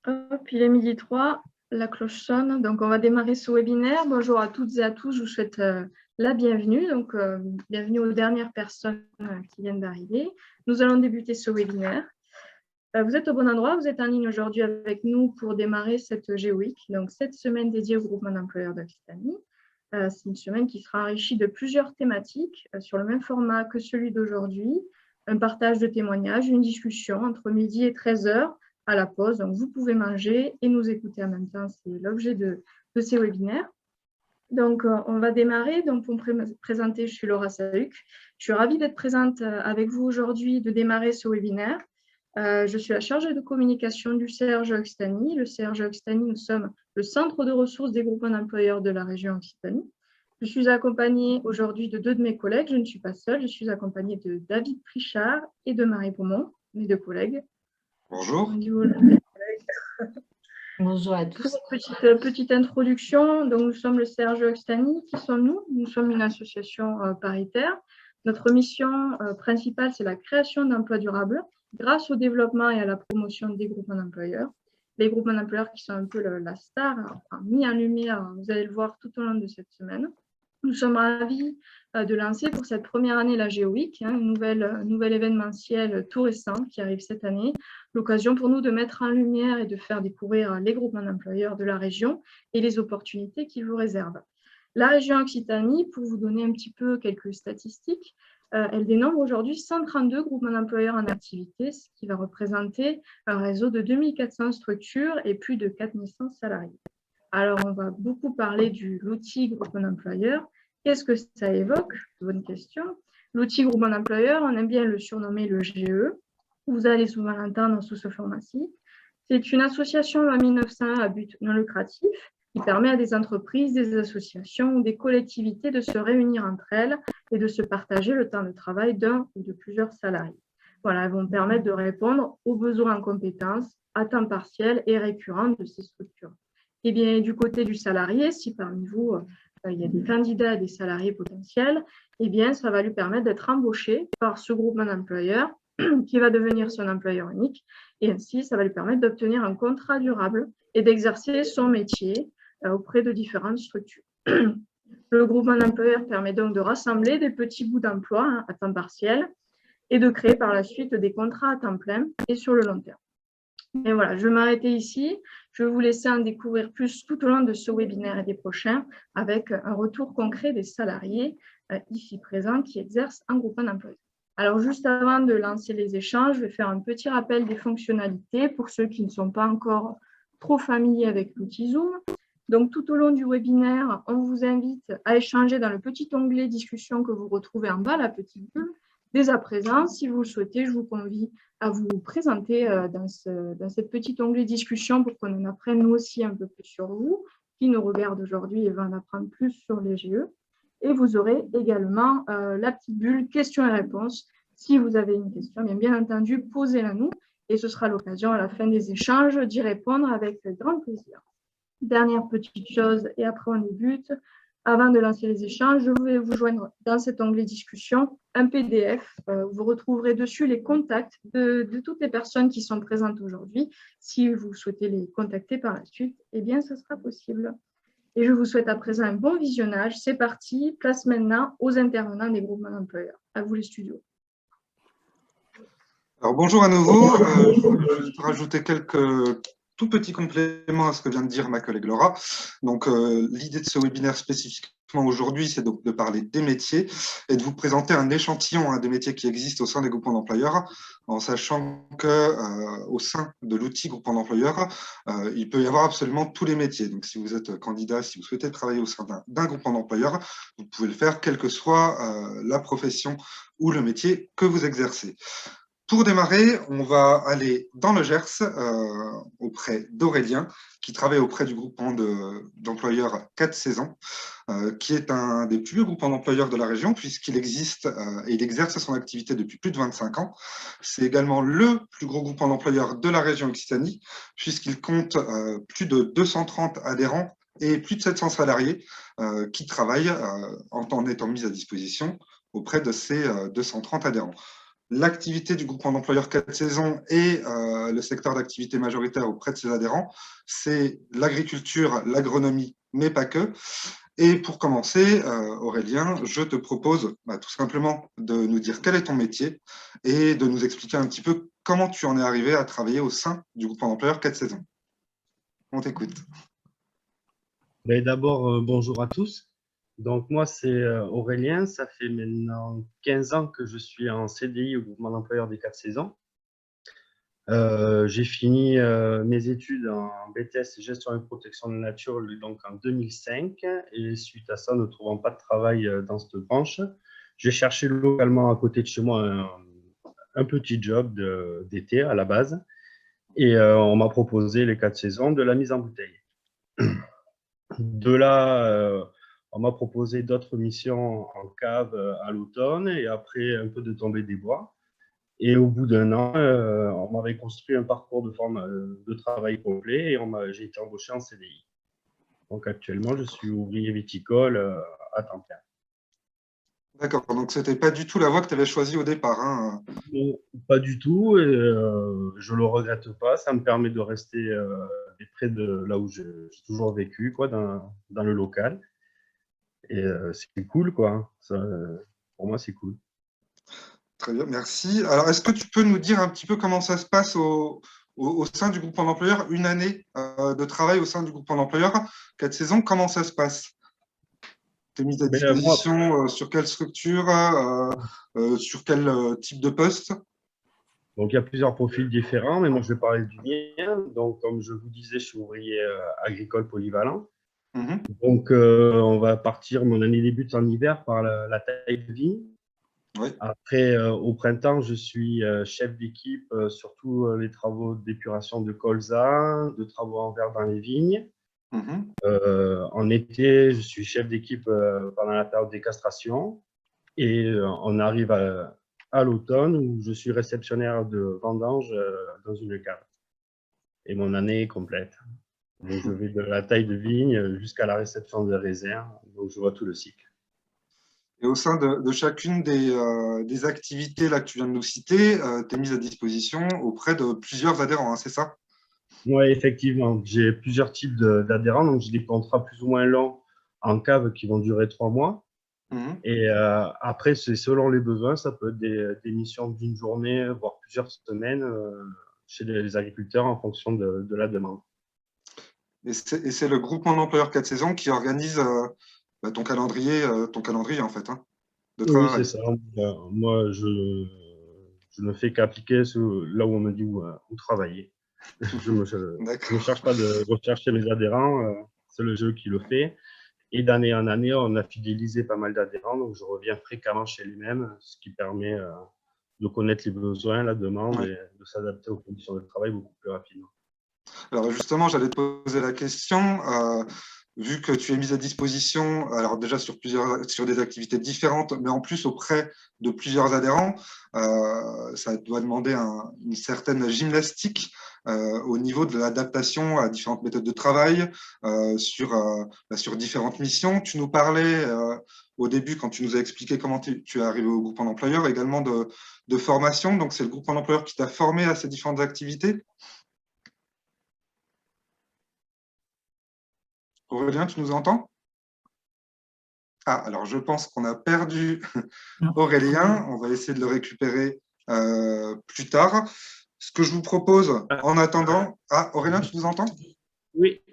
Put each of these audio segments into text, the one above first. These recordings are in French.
Hop, il est midi 3, la cloche sonne, donc on va démarrer ce webinaire. Bonjour à toutes et à tous, je vous souhaite la bienvenue. Donc, bienvenue aux dernières personnes qui viennent d'arriver. Nous allons débuter ce webinaire. Vous êtes au bon endroit, vous êtes en ligne aujourd'hui avec nous pour démarrer cette GeoWeek, donc cette semaine dédiée au groupement d'employeurs d'Occitanie. C'est une semaine qui sera enrichie de plusieurs thématiques sur le même format que celui d'aujourd'hui. Un partage de témoignages, une discussion entre midi et 13 h à la pause. Donc, vous pouvez manger et nous écouter en même temps. C'est l'objet de ces webinaires. Donc, on va démarrer. Donc, pour me présenter, je suis Laura Saluc. Je suis ravie d'être présente avec vous aujourd'hui, de démarrer ce webinaire. Je suis la chargée de communication du CRG Occitanie. Le CRG Occitanie, nous sommes le centre de ressources des groupements d'employeurs de la région Occitanie. Je suis accompagnée aujourd'hui de deux de mes collègues. Je ne suis pas seule. Je suis accompagnée de David Prichard et de Marie Beaumont, mes deux collègues. Bonjour. Bonjour à tous. Petite introduction. Donc, nous sommes le CRG Occitanie. Qui sommes-nous? Nous sommes une association paritaire. Notre mission principale, c'est la création d'emplois durables grâce au développement et à la promotion des groupements d'employeurs. Les groupements d'employeurs qui sont un peu la star, mis en lumière, vous allez le voir tout au long de cette semaine. Nous sommes ravis de lancer pour cette première année la GeoWeek, un nouvel événementiel tout récent qui arrive cette année. L'occasion pour nous de mettre en lumière et de faire découvrir les groupements d'employeurs de la région et les opportunités qu'ils vous réservent. La région Occitanie, pour vous donner un petit peu quelques statistiques, elle dénombre aujourd'hui 132 groupements d'employeurs en activité, ce qui va représenter un réseau de 2400 structures et plus de 4100 salariés. Alors, on va beaucoup parler de l'outil groupement d'employeurs. Qu'est-ce que ça évoque? Bonne question. L'outil groupement d'employeurs, on aime bien le surnommer le GE. Vous allez souvent l'entendre sous ce format-ci. C'est une association en 1901 à but non lucratif qui permet à des entreprises, des associations ou des collectivités de se réunir entre elles et de se partager le temps de travail d'un ou de plusieurs salariés. Voilà, elles vont permettre de répondre aux besoins en compétences à temps partiel et récurrents de ces structures. Et bien, du côté du salarié, si parmi vous, il y a des candidats et des salariés potentiels, eh bien, ça va lui permettre d'être embauché par ce groupement d'employeurs qui va devenir son employeur unique. Et ainsi, ça va lui permettre d'obtenir un contrat durable et d'exercer son métier auprès de différentes structures. Le groupement d'employeurs permet donc de rassembler des petits bouts d'emploi à temps partiel et de créer par la suite des contrats à temps plein et sur le long terme. Et voilà, je vais m'arrêter ici. Je vais vous laisser en découvrir plus tout au long de ce webinaire et des prochains avec un retour concret des salariés ici présents qui exercent un groupement d'employeurs. Alors, juste avant de lancer les échanges, je vais faire un petit rappel des fonctionnalités pour ceux qui ne sont pas encore trop familiers avec l'outil Zoom. Donc, tout au long du webinaire, on vous invite à échanger dans le petit onglet « Discussion » que vous retrouvez en bas, la petite bulle. Dès à présent, si vous le souhaitez, je vous convie à vous présenter dans cette petite onglet « Discussion » pour qu'on en apprenne nous aussi un peu plus sur vous, qui nous regarde aujourd'hui et va en apprendre plus sur les GE. Et vous aurez également la petite bulle questions et réponses. Si vous avez une question, bien entendu, posez-la nous et ce sera l'occasion à la fin des échanges d'y répondre avec grand plaisir. Dernière petite chose et après on débute. Avant de lancer les échanges, je vais vous joindre dans cet onglet discussion un PDF. Vous retrouverez dessus les contacts de toutes les personnes qui sont présentes aujourd'hui. Si vous souhaitez les contacter par la suite, eh bien, ce sera possible. Et je vous souhaite à présent un bon visionnage. C'est parti, place maintenant aux intervenants des groupements d'employeurs. À vous les studios. Alors bonjour à nouveau. Je vais rajouter quelques tout petits compléments à ce que vient de dire ma collègue Laura. Donc l'idée de ce webinaire spécifiquement aujourd'hui, c'est donc de parler des métiers et de vous présenter un échantillon des métiers qui existent au sein des groupements d'employeurs, en sachant que au sein de l'outil groupement d'employeurs, il peut y avoir absolument tous les métiers. Donc si vous êtes candidat, si vous souhaitez travailler au sein d'un groupement d'employeurs, vous pouvez le faire quelle que soit la profession ou le métier que vous exercez. Pour démarrer, on va aller dans le Gers auprès d'Aurélien, qui travaille auprès du groupement d'employeurs 4 saisons, qui est un des plus vieux groupements d'employeurs de la région, puisqu'il existe et il exerce son activité depuis plus de 25 ans. C'est également le plus gros groupement d'employeurs de la région Occitanie, puisqu'il compte plus de 230 adhérents et plus de 700 salariés qui travaillent en étant mis à disposition auprès de ces 230 adhérents. l'activité du groupement d'employeurs 4 saisons et le secteur d'activité majoritaire auprès de ses adhérents, c'est l'agriculture, l'agronomie, mais pas que. Et pour commencer, Aurélien, je te propose tout simplement de nous dire quel est ton métier et de nous expliquer un petit peu comment tu en es arrivé à travailler au sein du groupement d'employeurs 4 saisons. On t'écoute. D'abord, bonjour à tous. Donc, moi, c'est Aurélien. Ça fait maintenant 15 ans que je suis en CDI au groupement d'employeurs des 4 saisons. J'ai fini mes études en BTS gestion et protection de nature donc en 2005. Et suite à ça, ne trouvant pas de travail dans cette branche, j'ai cherché localement à côté de chez moi un petit job d'été à la base. Et on m'a proposé les 4 saisons de la mise en bouteille. De là, on m'a proposé d'autres missions en cave à l'automne et après un peu de tombée des bois. Et au bout d'un an, on m'avait construit un parcours de travail complet et j'ai été embauché en CDI. Donc actuellement, je suis ouvrier viticole à temps plein. D'accord, donc ce n'était pas du tout la voie que tu avais choisie au départ. Hein. Non, pas du tout, et je ne le regrette pas. Ça me permet de rester près de là où j'ai toujours vécu, quoi, dans le local. Et c'est cool, quoi. Ça, pour moi, c'est cool. Très bien, merci. Alors, est-ce que tu peux nous dire un petit peu comment ça se passe au sein du groupement d'employeurs, une année de travail au sein du groupement d'employeurs, 4 saisons, comment ça se passe? Tu es mise à Moi, disposition sur quelle structure, sur quel type de poste? donc, il y a plusieurs profils différents, mais moi, je vais parler du mien. Donc, comme je vous disais, je suis ouvrier agricole polyvalent. Mhm. Donc, on va partir, mon année débute en hiver par la taille de vigne. Oui. Après, au printemps, je suis chef d'équipe sur tous les travaux d'épuration de colza, de travaux en verre dans les vignes. Mhm. En été, je suis chef d'équipe pendant la période des castrations. Et on arrive à l'automne où je suis réceptionnaire de vendange dans une cave. Et mon année est complète. Donc, je vais de la taille de vigne jusqu'à la réception des raisins. Donc, je vois tout le cycle. Et au sein de chacune des activités là, que tu viens de nous citer, tu es mise à disposition auprès de plusieurs adhérents, hein, c'est ça? Oui, effectivement. J'ai plusieurs types d'adhérents. Donc, j'ai des contrats plus ou moins longs en cave qui vont durer 3 mois. Mhm. Et après, c'est selon les besoins. Ça peut être des missions d'une journée, voire plusieurs semaines chez les agriculteurs en fonction de la demande. Et c'est le groupement d'employeurs 4 saisons qui organise ton calendrier en fait, hein, de Oui, c'est travail. ça. Moi, je ne fais qu'appliquer là où on me dit où travailler. Je ne D'accord. cherche pas de rechercher mes adhérents. C'est le jeu qui le fait. Et d'année en année, on a fidélisé pas mal d'adhérents. Donc, je reviens fréquemment chez les mêmes, ce qui permet de connaître les besoins, la demande Ouais. et de s'adapter aux conditions de travail beaucoup plus rapidement. Alors justement, j'allais te poser la question, vu que tu es mise à disposition, alors déjà sur des activités différentes, mais en plus auprès de plusieurs adhérents, ça doit demander une certaine gymnastique au niveau de l'adaptation à différentes méthodes de travail, sur différentes missions. Tu nous parlais au début, quand tu nous as expliqué comment tu es arrivé au groupement d'employeurs, également de formation. Donc c'est le groupement d'employeurs qui t'a formé à ces différentes activités. Aurélien, tu nous entends? Ah, alors je pense qu'on a perdu Aurélien. On va essayer de le récupérer plus tard. Ce que je vous propose en attendant. Ah, Aurélien, tu nous entends? Oui.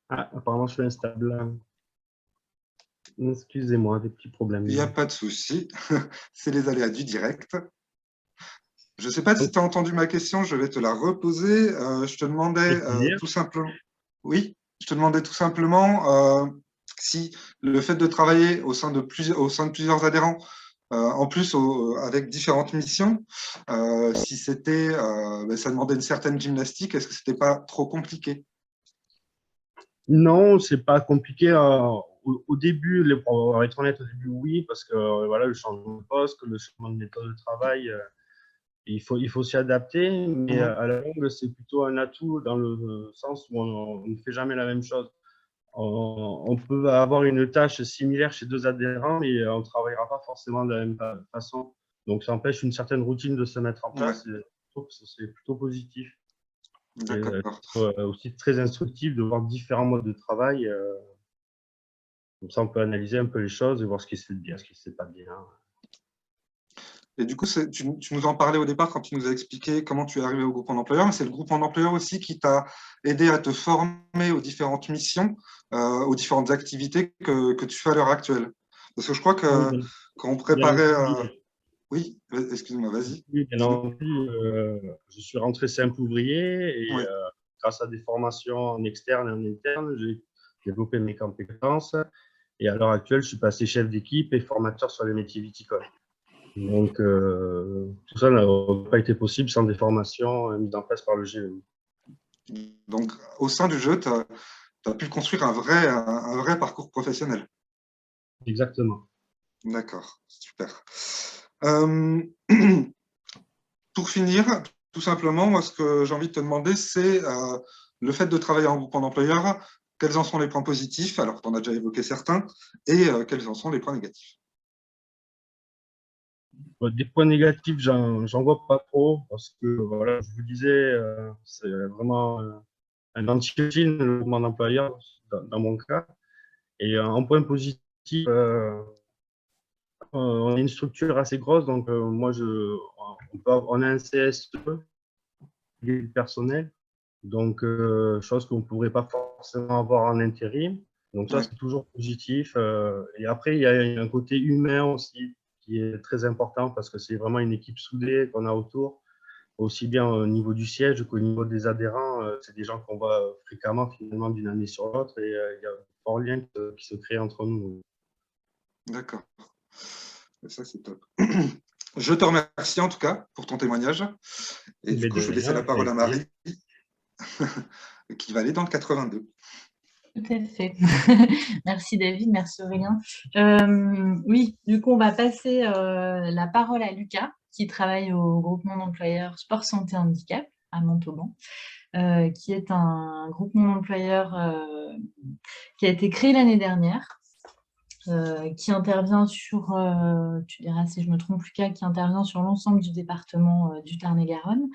Ah, apparemment, je suis instable. Excusez-moi, des petits problèmes. Il n'y a pas de souci. C'est les aléas du direct. Je ne sais pas si tu as entendu ma question, je vais te la reposer. Je te demandais tout simplement. Oui, je te demandais tout simplement si le fait de travailler au sein de plusieurs adhérents, en plus avec différentes missions, si c'était, ça demandait une certaine gymnastique, est-ce que c'était pas trop compliqué? Non, c'est pas compliqué. Au début, pour être honnête, au début, oui, parce que voilà, le changement de poste, le changement de méthode de travail, il faut s'y adapter, mais à la longue, c'est plutôt un atout dans le sens où on ne fait jamais la même chose. On peut avoir une tâche similaire chez deux adhérents, mais on ne travaillera pas forcément de la même façon. Donc, ça empêche une certaine routine de se mettre en Ouais, place. Et je trouve que c'est plutôt positif. Et d'accord. aussi très instructif de voir différents modes de travail. Comme ça, on peut analyser un peu les choses et voir ce qui se fait bien, ce qui ne se fait pas bien. Et du coup, tu nous en parlais au départ quand tu nous as expliqué comment tu es arrivé au groupement d'employeurs, mais c'est le groupement d'employeurs aussi qui t'a aidé à te former aux différentes missions, aux différentes activités que tu fais à l'heure actuelle. Parce que je crois Oui, que quand on bien préparait... entendu. Oui, excuse-moi, vas-y. Oui, bien entendu, je suis rentré simple ouvrier et Oui, grâce à des formations en externe et en interne, j'ai développé mes compétences. Et à l'heure actuelle, je suis passé chef d'équipe et formateur sur les métiers viticoles. Donc, tout ça n'a pas été possible sans des formations mises en place par le GEU. donc au sein du jeu, tu as pu construire un vrai parcours professionnel. Exactement. D'accord, super. Euh, Pour finir, tout simplement, moi, ce que j'ai envie de te demander, c'est le fait de travailler en groupement d'employeurs, quels en sont les points positifs? Alors, tu en as déjà évoqué certains, et quels en sont les points négatifs? Des points négatifs, j'en vois pas trop parce que, voilà, je vous disais, c'est vraiment un anti-film, le groupement d'employeurs, dans mon cas. Et en point positif, on est une structure assez grosse, donc moi, on a un CSE, du personnel, donc chose qu'on ne pourrait pas forcément avoir en intérim. Donc ça, Oui, c'est toujours positif. Et après, il y a un côté humain aussi qui est très important parce que c'est vraiment une équipe soudée qu'on a autour, aussi bien au niveau du siège qu'au niveau des adhérents. C'est des gens qu'on voit fréquemment finalement d'une année sur l'autre et il y a un fort lien qui se crée entre nous. d'accord. Ça, c'est top. Je te remercie en tout cas pour ton témoignage. Et du Mais coup, de je vais laisser rien, la parole à avec plaisir. Marie, qui va aller dans le 82. Tout à fait. Merci David, merci Aurélien. Oui, du coup, on va passer la parole à Lucas, qui travaille au groupement d'employeurs Sport Santé Handicap à Montauban, qui est un groupement d'employeurs qui a été créé l'année dernière, qui intervient sur, tu diras si je me trompe, Lucas, qui intervient sur l'ensemble du département du Tarn-et-Garonne.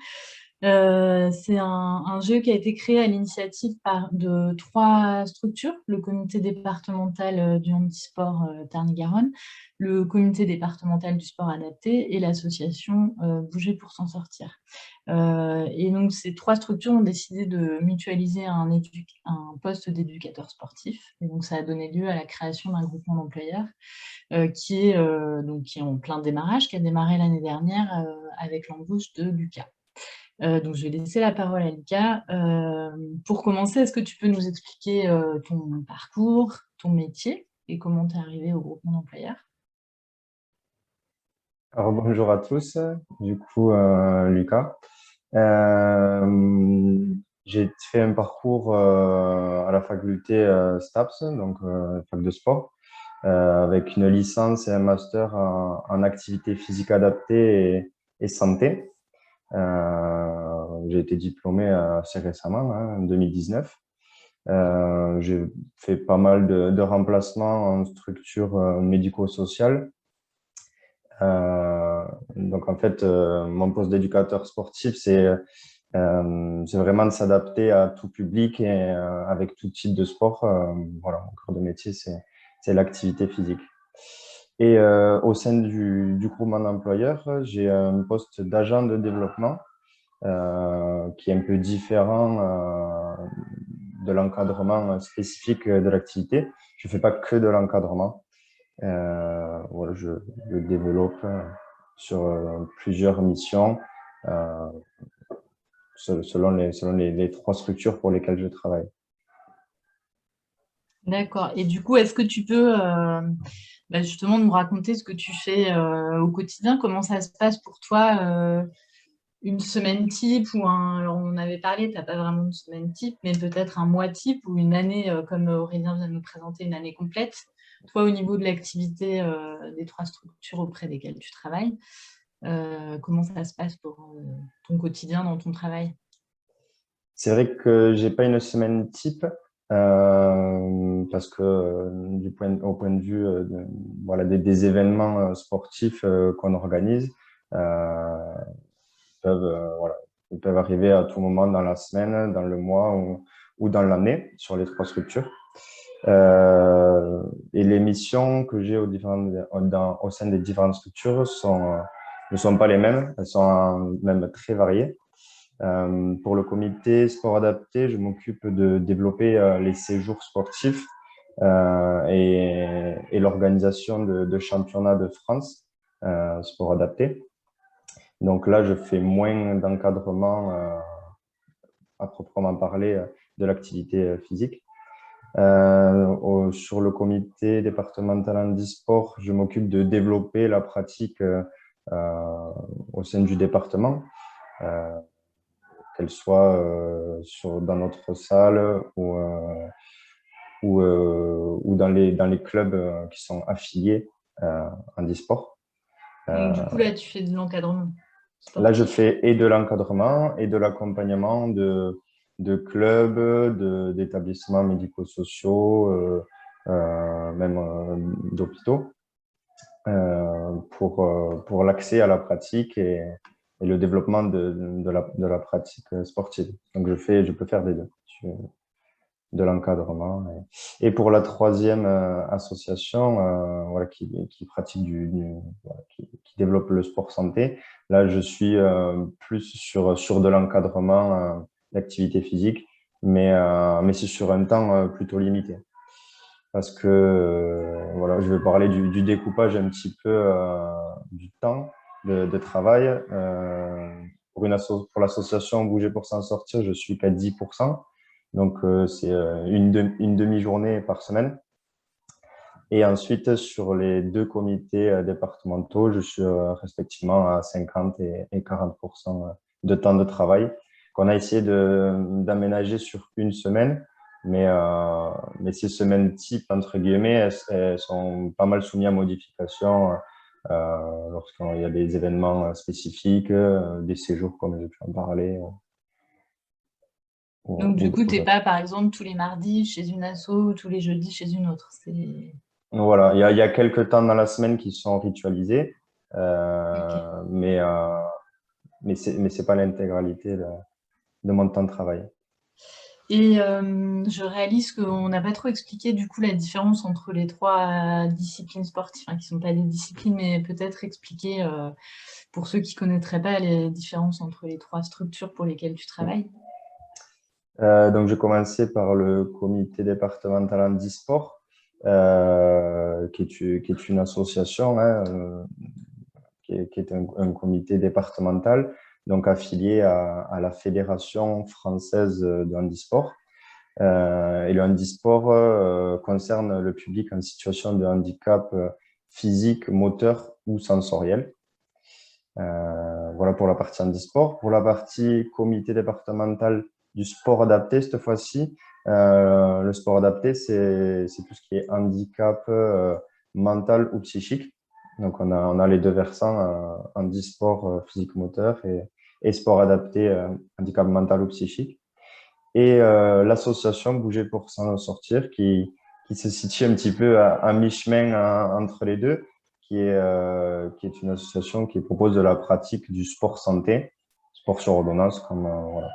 C'est un GE qui a été créé à l'initiative de 3 structures, le comité départemental du handisport Tarn-et-Garonne, le comité départemental du sport adapté et l'association Bouger pour s'en sortir. Et donc ces 3 structures ont décidé de mutualiser un poste d'éducateur sportif. Et donc ça a donné lieu à la création d'un groupement d'employeurs qui est en plein démarrage, qui a démarré l'année dernière avec l'embauche de Lucas. Donc, je vais laisser la parole à Lucas. Pour commencer, est-ce que tu peux nous expliquer ton parcours, ton métier et comment tu es arrivé au groupement d'employeurs? Alors, bonjour à tous, du coup, Lucas. J'ai fait un parcours à la faculté STAPS, donc fac de sport, avec une licence et un master en activité physique adaptée et santé. J'ai été diplômé assez récemment, hein, en 2019. J'ai fait pas mal de remplacements en structure médico-sociale. Donc en fait, mon poste d'éducateur sportif, c'est vraiment de s'adapter à tout public et avec tout type de sport. Voilà, mon cœur de métier, c'est l'activité physique. Et au sein du groupement d'employeurs, j'ai un poste d'agent de développement qui est un peu différent de l'encadrement spécifique de l'activité. Je ne fais pas que de l'encadrement. Voilà, je développe sur plusieurs missions selon les 3 structures pour lesquelles je travaille. D'accord. Et du coup, est-ce que tu peux justement nous raconter ce que tu fais au quotidien? Comment ça se passe pour toi une semaine type ou alors on avait parlé, tu n'as pas vraiment de semaine type, mais peut-être un mois type ou une année, comme Aurélien vient de nous présenter, une année complète. Toi, au niveau de l'activité des 3 structures auprès desquelles tu travailles, comment ça se passe pour ton quotidien dans ton travail? C'est vrai que j'ai pas une semaine type. parce que au point de vue voilà, des événements sportifs qu'on organise, voilà, ils peuvent arriver à tout moment dans la semaine, dans le mois ou dans l'année sur les 3 structures. Et les missions que j'ai au sein des différentes structures ne sont pas les mêmes, elles sont même très variées. Pour le comité sport adapté, je m'occupe de développer les séjours sportifs et l'organisation de championnats de France sport adapté. Donc là, je fais moins d'encadrement à proprement parler de l'activité physique. Sur le comité départemental handisport, je m'occupe de développer la pratique au sein du département, qu'elle soit dans notre salle ou dans les clubs qui sont affiliés handisport. Donc, du coup, là, tu fais de l'encadrement sportif. Là, je fais et de l'encadrement et de l'accompagnement de clubs, d'établissements médico-sociaux, même d'hôpitaux, pour l'accès à la pratique et le développement de la pratique sportive. Donc, je peux faire des deux, de l'encadrement. Et pour la 3e association voilà, qui pratique voilà, qui développe le sport santé, là, je suis plus sur de l'encadrement d'activité physique, mais c'est sur un temps plutôt limité. Parce que voilà, je vais parler du découpage un petit peu du temps de travail. Pour l'association Bouger pour s'en sortir, je suis qu'à 10%. Donc, c'est une demi-journée par semaine. Et ensuite, sur les 2 comités départementaux, je suis respectivement à 50 et 40% de temps de travail qu'on a essayé d'aménager sur une semaine. Mais ces semaines type, entre guillemets, elles sont pas mal soumises à modification lorsqu'il y a des événements spécifiques, des séjours comme j'ai pu en parler. Donc, du coup, tu n'es pas, par exemple, tous les mardis chez une asso ou tous les jeudis chez une autre. Voilà, il y a quelques temps dans la semaine qui sont ritualisés, Okay. mais c'est pas l'intégralité de mon temps de travail. Et je réalise qu'on n'a pas trop expliqué du coup la différence entre les 3 disciplines sportives, qui ne sont pas des disciplines, mais peut-être expliquer pour ceux qui ne connaîtraient pas les différences entre les 3 structures pour lesquelles tu travailles. Donc, je commençais par le comité départemental handisport, qui est une association, qui est un comité départemental, donc affilié à la Fédération française de handisport. Et le handisport concerne le public en situation de handicap physique, moteur ou sensoriel. Voilà pour la partie handisport. Pour la partie comité départemental du sport adapté, cette fois-ci, le sport adapté, c'est tout ce qui est handicap mental ou psychique. Donc, on a les 2 versants, handisport physique-moteur et sport adapté, handicap mental ou psychique. Et l'association Bouger pour s'en sortir, qui se situe un petit peu à mi-chemin entre les deux, qui est une association qui propose de la pratique du sport santé, sport sur ordonnance, comme voilà,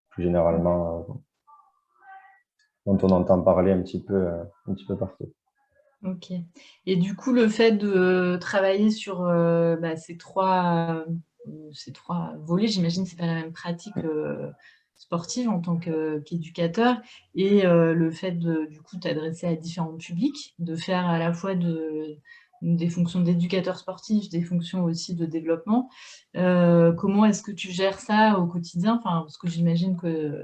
plus généralement, dont on entend parler un petit peu partout. Ok. Et du coup, le fait de travailler sur ces 3 volets, j'imagine que ce n'est pas la même pratique sportive en tant qu'éducateur, et le fait de du coup t'adresser à différents publics, de faire à la fois des fonctions d'éducateur sportif, des fonctions aussi de développement. Comment est-ce que tu gères ça au quotidien? Parce que j'imagine que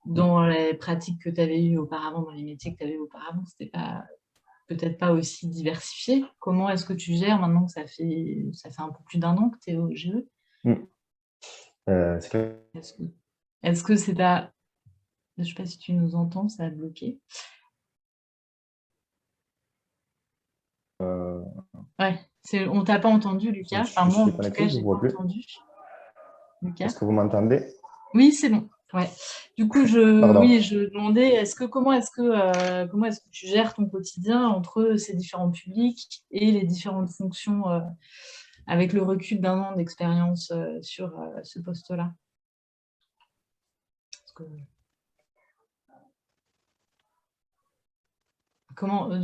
dans les pratiques que tu avais eues auparavant, dans les métiers que tu avais eu auparavant, c'était peut-être pas aussi diversifié. Comment est-ce que tu gères maintenant que ça fait un peu plus d'1 an que tu es au GE? Est-ce que c'est pas... Je ne sais pas si tu nous entends, ça a bloqué. Ouais, on t'a pas entendu, Lucas. Moi, en tout cas, je n'ai pas entendu. Lucas. Est-ce que vous m'entendez? Oui, c'est bon. Ouais. Du coup, Pardon. oui, je demandais, comment est-ce que tu gères ton quotidien entre ces différents publics et les différentes fonctions avec le recul d'1 an d'expérience sur ce poste-là? Parce que comment Donc,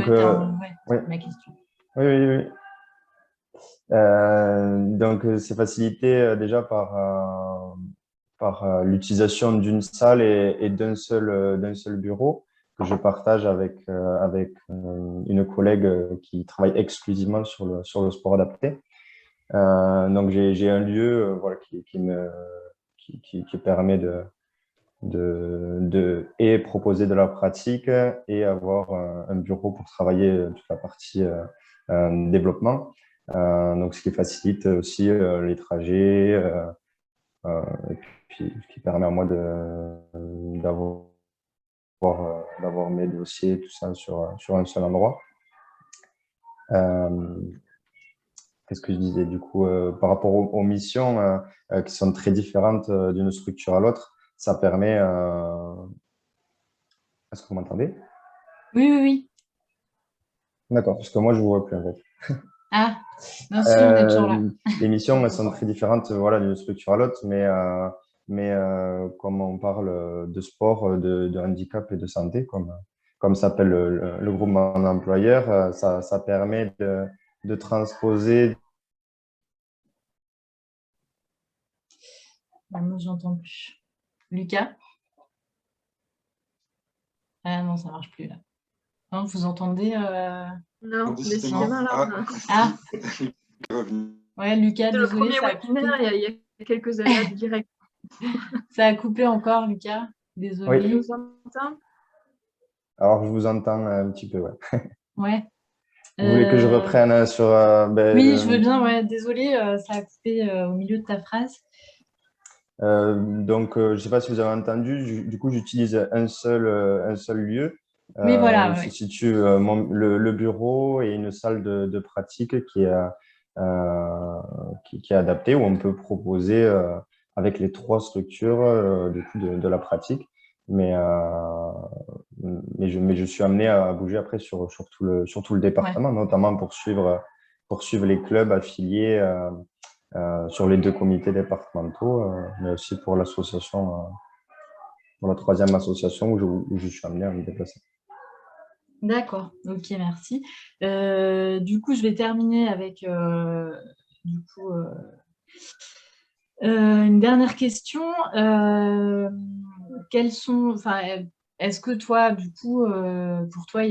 ouais, oui, ma question. oui, oui, oui. Donc, c'est facilité déjà par l'utilisation d'une salle et d'un seul bureau que je partage avec une collègue qui travaille exclusivement sur le sport adapté. Donc, j'ai un lieu voilà, qui permet et proposer de la pratique et avoir un bureau pour travailler toute la partie développement. Donc, ce qui facilite aussi les trajets et puis ce qui permet à moi d'avoir mes dossiers, tout ça sur un seul endroit. Qu'est-ce que je disais du coup par rapport aux missions qui sont très différentes d'une structure à l'autre, ça permet. Est-ce que vous m'entendez? Oui, oui, oui. D'accord, parce que moi je vous vois plus en fait. Ah, non, si, on est toujours là. Les missions elles sont très différentes voilà, d'une structure à l'autre, mais comme on parle de sport, de handicap et de santé, comme s'appelle le groupement d'employeurs, ça permet de transposer. Moi, je n'entends plus. Lucas? Ah non, ça ne marche plus là. Non, vous entendez Non, Décidément. décidément, là, Ah, Revenu. ouais, Lucas, c'est le désolé, premier ça a coupé. webinaire, il y a quelques aléas du direct. Ça a coupé encore, Lucas. Tu Désolé. nous entends? Alors je vous entends un petit peu, ouais. Ouais. Vous voulez que je reprenne sur Oui, je veux bien, ouais. Désolé, ça a coupé au milieu de ta phrase. donc, je ne sais pas si vous avez entendu, du coup, j'utilise un seul lieu Oui, voilà. où se Ouais. situe le bureau et une salle de pratique qui est adaptée, où on peut proposer avec les 3 structures du coup, de la pratique. Mais je suis amené à bouger après sur tout le département, notamment pour suivre les clubs affiliés sur les 2 comités départementaux, mais aussi pour l'association, pour la 3e association où je suis amené à me déplacer. D'accord, ok, merci. Du coup, je vais terminer avec une dernière question. Est-ce que toi, du coup, pour toi,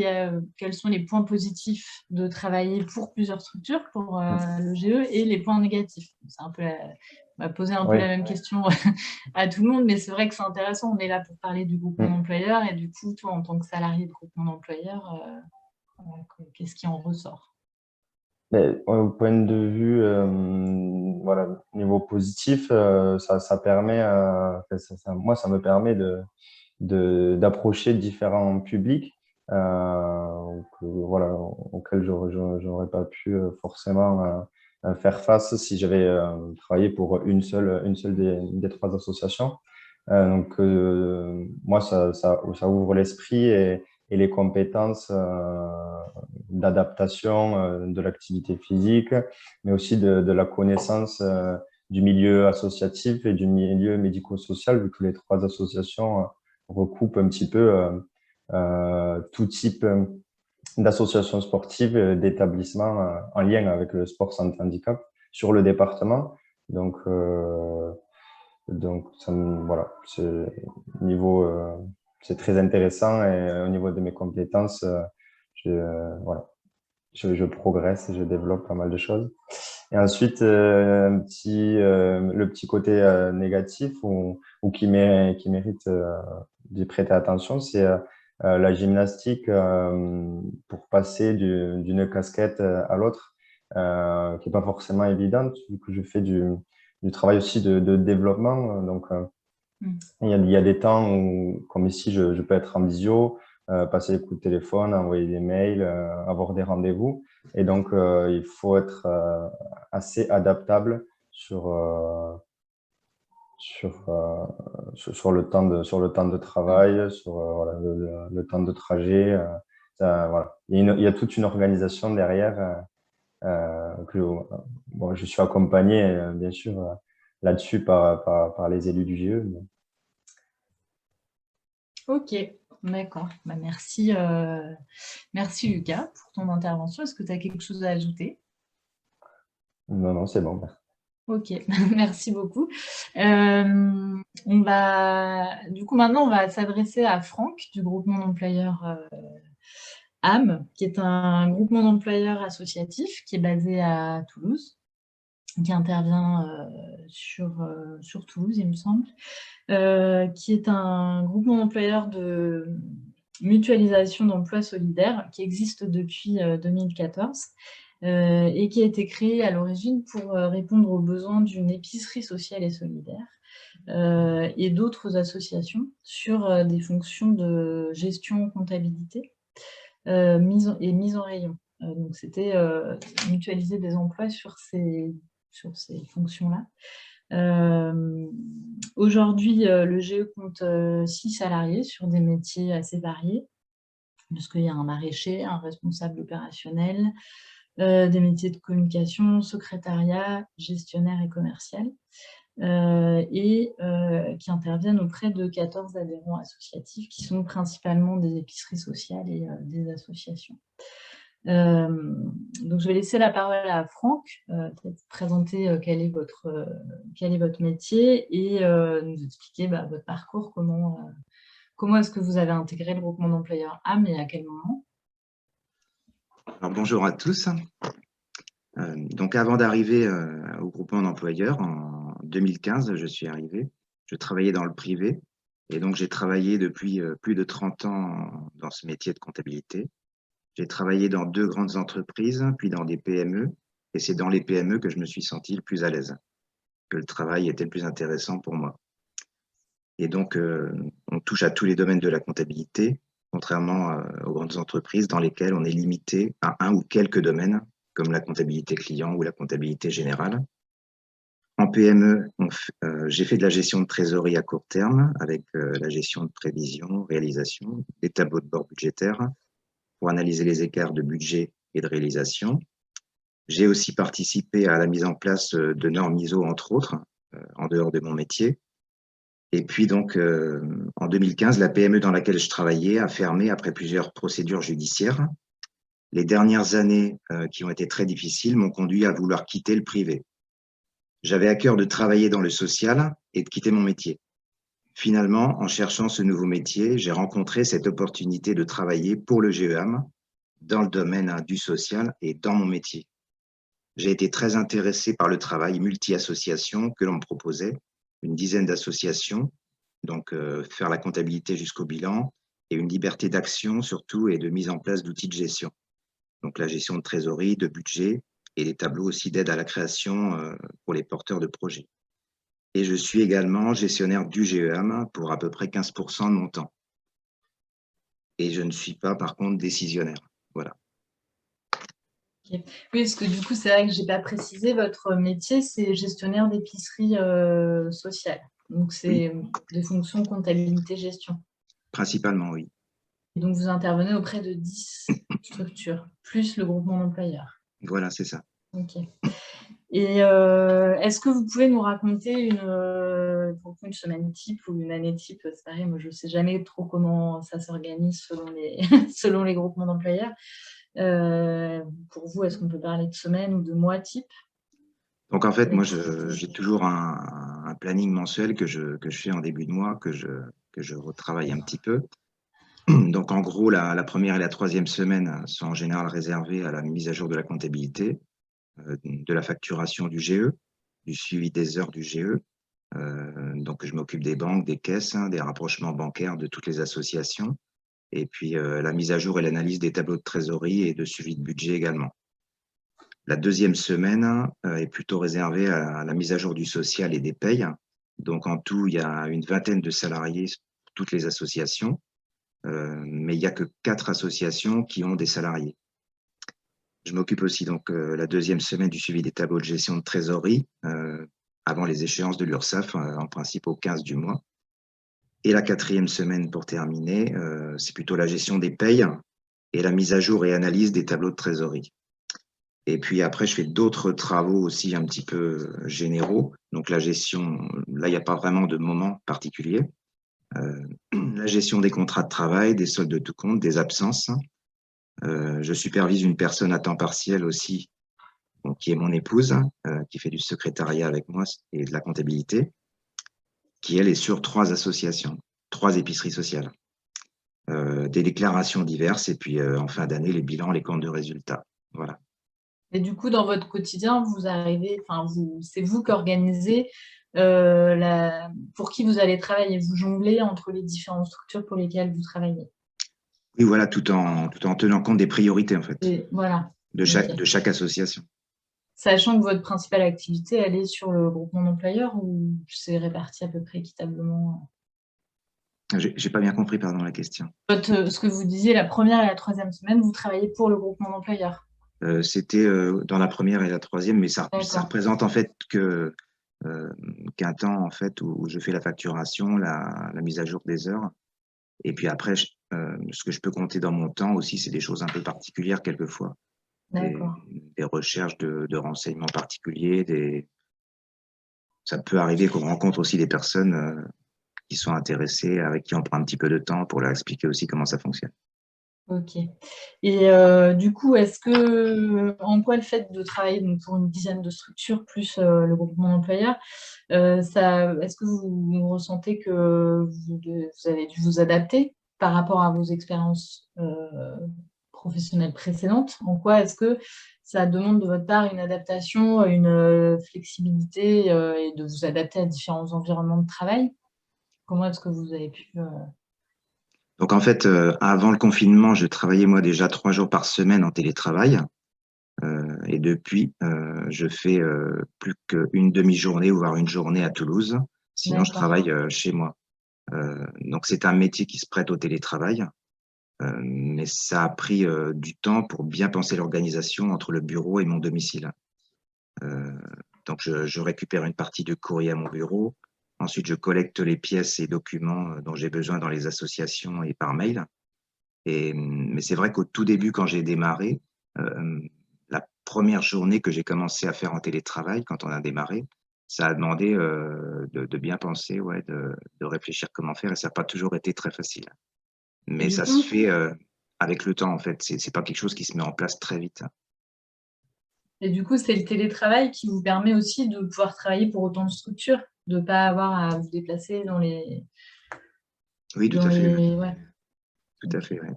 quels sont les points positifs de travailler pour plusieurs structures, pour le GE, et les points négatifs? C'est un peu on va poser un peu Oui. la même question à tout le monde, mais c'est vrai que c'est intéressant. On est là pour parler du groupement d'employeurs, et du coup, toi, en tant que salarié de groupement d'employeurs, qu'est-ce qui en ressort? Mais, au point de vue voilà, niveau positif, ça permet, moi, ça me permet d'approcher différents publics voilà, auxquels j'aurais pas pu forcément faire face si j'avais travaillé pour une seule des 3 associations. Donc, moi, ça ouvre l'esprit et les compétences d'adaptation de l'activité physique, mais aussi de la connaissance du milieu associatif et du milieu médico-social, vu que les 3 associations recoupent un petit peu tout type d'associations sportives, d'établissements en lien avec le sport santé handicap sur le département. Donc voilà, c'est très intéressant et au niveau de mes compétences, voilà, je progresse et je développe pas mal de choses. Et ensuite, le petit côté négatif ou qui mérite d'y prêter attention, c'est la gymnastique pour passer d'une casquette à l'autre, qui n'est pas forcément évidente, vu que je fais du travail aussi de développement. Donc, il y a des temps où, comme ici, je peux être en visio, passer des coups de téléphone, envoyer des mails, avoir des rendez-vous. Et donc, il faut être assez adaptable sur sur le temps de travail, sur voilà, le temps de trajet. Voilà. Il y a toute une organisation derrière. Bon, je suis accompagné, bien sûr, là-dessus par les élus du GE. Ok, d'accord. Bah, merci, merci Lucas pour ton intervention. Est-ce que tu as quelque chose à ajouter? Non, c'est bon. Ok, merci beaucoup. Du coup, maintenant, on va s'adresser à Franck du groupement d'employeurs AM, qui est un groupement d'employeurs associatif qui est basé à Toulouse, qui intervient sur Toulouse, il me semble, qui est un groupement d'employeurs de mutualisation d'emploi solidaire qui existe depuis 2014 et qui a été créé à l'origine pour répondre aux besoins d'une épicerie sociale et solidaire et d'autres associations sur des fonctions de gestion comptabilité mise en rayon. Donc, c'était mutualiser des emplois sur ces fonctions-là. Aujourd'hui, le GE compte 6 salariés sur des métiers assez variés, puisqu'il y a un maraîcher, un responsable opérationnel, des métiers de communication, secrétariat, gestionnaire et commercial, et qui interviennent auprès de 14 adhérents associatifs qui sont principalement des épiceries sociales et des associations. Donc, je vais laisser la parole à Franck, peut-être présenter quel est votre métier et nous expliquer votre parcours, comment est-ce que vous avez intégré le groupement d'employeurs AM et à quel moment? Alors, bonjour à tous. Donc, avant d'arriver au groupement d'employeurs, en 2015, je suis arrivé. Je travaillais dans le privé et donc j'ai travaillé depuis plus de 30 ans dans ce métier de comptabilité. J'ai travaillé dans 2 grandes entreprises, puis dans des PME, et c'est dans les PME que je me suis senti le plus à l'aise, que le travail était le plus intéressant pour moi. Et donc, on touche à tous les domaines de la comptabilité, contrairement aux grandes entreprises dans lesquelles on est limité à un ou quelques domaines, comme la comptabilité client ou la comptabilité générale. En PME, j'ai fait de la gestion de trésorerie à court terme, avec la gestion de prévision, réalisation, des tableaux de bord budgétaires, pour analyser les écarts de budget et de réalisation. J'ai aussi participé à la mise en place de normes ISO, entre autres, en dehors de mon métier. Et puis donc, en 2015, la PME dans laquelle je travaillais a fermé après plusieurs procédures judiciaires. Les dernières années qui ont été très difficiles m'ont conduit à vouloir quitter le privé. J'avais à cœur de travailler dans le social et de quitter mon métier. Finalement, en cherchant ce nouveau métier, j'ai rencontré cette opportunité de travailler pour le GEAM dans le domaine du social et dans mon métier. J'ai été très intéressé par le travail multi-association que l'on me proposait, une dizaine d'associations, donc faire la comptabilité jusqu'au bilan et une liberté d'action surtout et de mise en place d'outils de gestion. Donc la gestion de trésorerie, de budget et des tableaux aussi d'aide à la création pour les porteurs de projets. Et je suis également gestionnaire du GEAM pour à peu près 15% de mon temps. Et je ne suis pas, par contre, décisionnaire. Voilà. Okay. Oui, parce que du coup, c'est vrai que je n'ai pas précisé, votre métier, c'est gestionnaire d'épicerie sociale. Donc, c'est des fonctions comptabilité-gestion. Principalement, oui. Et donc, vous intervenez auprès de 10 structures, plus le groupement d'employeurs. Voilà, c'est ça. Ok. Et est-ce que vous pouvez nous raconter une semaine type ou une année type? C'est pareil, moi je ne sais jamais trop comment ça s'organise selon les groupements d'employeurs. Pour vous, est-ce qu'on peut parler de semaine ou de mois type? Donc en fait, moi j'ai toujours un planning mensuel que je fais en début de mois, que je retravaille un petit peu. Donc en gros, la première et la troisième semaine sont en général réservées à la mise à jour de la comptabilité, de la facturation du GE, du suivi des heures du GE. Donc, je m'occupe des banques, des caisses, des rapprochements bancaires de toutes les associations. Et puis, la mise à jour et l'analyse des tableaux de trésorerie et de suivi de budget également. La deuxième semaine est plutôt réservée à la mise à jour du social et des payes. Donc, en tout, il y a une vingtaine de salariés pour toutes les associations. Mais il n'y a que 4 associations qui ont des salariés. Je m'occupe aussi donc la deuxième semaine du suivi des tableaux de gestion de trésorerie avant les échéances de l'URSSAF, en principe au 15 du mois. Et la 4e semaine, pour terminer, c'est plutôt la gestion des payes et la mise à jour et analyse des tableaux de trésorerie. Et puis après, je fais d'autres travaux aussi un petit peu généraux. Donc la gestion, là, il n'y a pas vraiment de moment particulier. La gestion des contrats de travail, des soldes de tout compte, des absences. Je supervise une personne à temps partiel aussi, donc, qui est mon épouse, qui fait du secrétariat avec moi et de la comptabilité, qui, elle, est sur 3 associations, 3 épiceries sociales. Des déclarations diverses et puis en fin d'année, les bilans, les comptes de résultats. Voilà. Et du coup, dans votre quotidien, vous arrivez, enfin, c'est vous qui organisez pour qui vous allez travailler, vous jonglez entre les différentes structures pour lesquelles vous travaillez. Oui, voilà, tout en tenant compte des priorités, en fait, Et voilà. de chaque association. Sachant que votre principale activité, elle est sur le groupement d'employeurs ou c'est réparti à peu près équitablement? J'ai pas bien compris, pardon, la question. Ce que vous disiez, la 1re et la 3e semaine, vous travaillez pour le groupement d'employeurs. C'était dans la 1re et la 3e, mais ça représente en fait qu'un temps en fait où je fais la facturation, la mise à jour des heures. Et puis après, ce que je peux compter dans mon temps aussi, c'est des choses un peu particulières quelquefois. Des recherches de renseignements particuliers. Ça peut arriver qu'on rencontre aussi des personnes qui sont intéressées, avec qui on prend un petit peu de temps pour leur expliquer aussi comment ça fonctionne. Ok. Et du coup, en quoi le fait de travailler donc, pour une dizaine de structures plus le groupement d'employeurs, est-ce que vous ressentez que vous avez dû vous adapter par rapport à vos expériences professionnelles précédentes? En quoi est-ce que ça demande de votre part une adaptation, une flexibilité et de vous adapter à différents environnements de travail? Comment est-ce que vous avez pu… Donc en fait, avant le confinement, je travaillais moi déjà 3 jours par semaine en télétravail. Et depuis, je fais plus qu'une demi-journée, voire une journée à Toulouse. Sinon, je travaille chez moi. Donc c'est un métier qui se prête au télétravail. Mais ça a pris du temps pour bien penser l'organisation entre le bureau et mon domicile. Donc je récupère une partie de courrier à mon bureau. Ensuite, je collecte les pièces et documents dont j'ai besoin dans les associations et par mail. Mais c'est vrai qu'au tout début, quand j'ai démarré, la première journée que j'ai commencé à faire en télétravail, quand on a démarré, ça a demandé de bien penser, de réfléchir comment faire, et ça n'a pas toujours été très facile. Mais ça se fait avec le temps, en fait. C'est pas quelque chose qui se met en place très vite. Et du coup, c'est le télétravail qui vous permet aussi de pouvoir travailler pour autant de structures, de ne pas avoir à vous déplacer dans les… Oui, tout à fait. Ouais. Tout à fait, oui.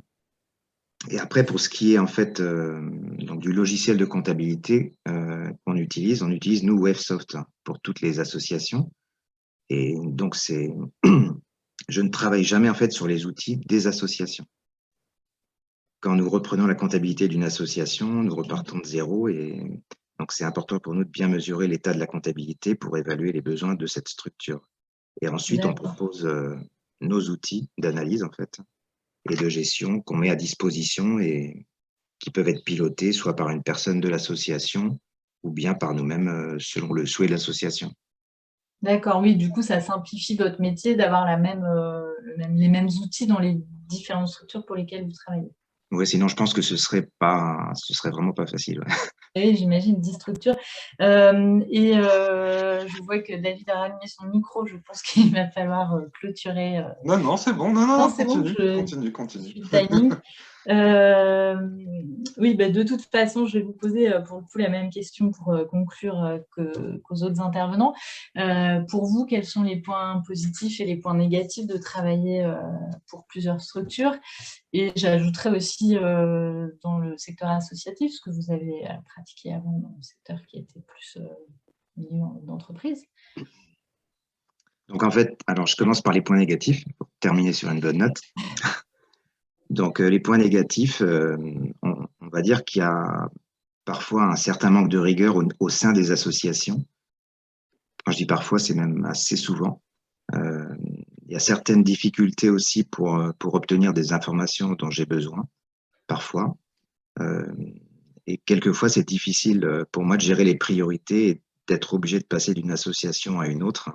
Et après, pour ce qui est en fait donc du logiciel de comptabilité qu'on utilise, on utilise nous Websoft pour toutes les associations. Et donc je ne travaille jamais en fait sur les outils des associations. Quand nous reprenons la comptabilité d'une association, nous repartons de zéro, et donc c'est important pour nous de bien mesurer l'état de la comptabilité pour évaluer les besoins de cette structure. Et ensuite, on propose nos outils d'analyse en fait et de gestion qu'on met à disposition et qui peuvent être pilotés soit par une personne de l'association ou bien par nous-mêmes selon le souhait de l'association. D'accord, oui, du coup, ça simplifie votre métier d'avoir les mêmes outils dans les différentes structures pour lesquelles vous travaillez. Oui, sinon je pense que ce serait vraiment pas facile. Ouais. Oui, j'imagine 10 structures. Je vois que David a rallumé son micro. Je pense qu'il va falloir clôturer. Non, c'est bon. Non, continue. Le timing. Oui, de toute façon, je vais vous poser pour le coup la même question pour conclure qu'aux autres intervenants. Pour vous, quels sont les points positifs et les points négatifs de travailler pour plusieurs structures? Et j'ajouterais aussi dans le secteur associatif, ce que vous avez pratiqué avant dans le secteur qui était plus milieu d'entreprise. Donc en fait, alors je commence par les points négatifs pour terminer sur une bonne note. Donc les points négatifs, on va dire qu'il y a parfois un certain manque de rigueur au sein des associations. Quand je dis parfois, c'est même assez souvent. Il y a certaines difficultés aussi pour obtenir des informations dont j'ai besoin, parfois. Et quelquefois, c'est difficile pour moi de gérer les priorités d'être obligé de passer d'une association à une autre,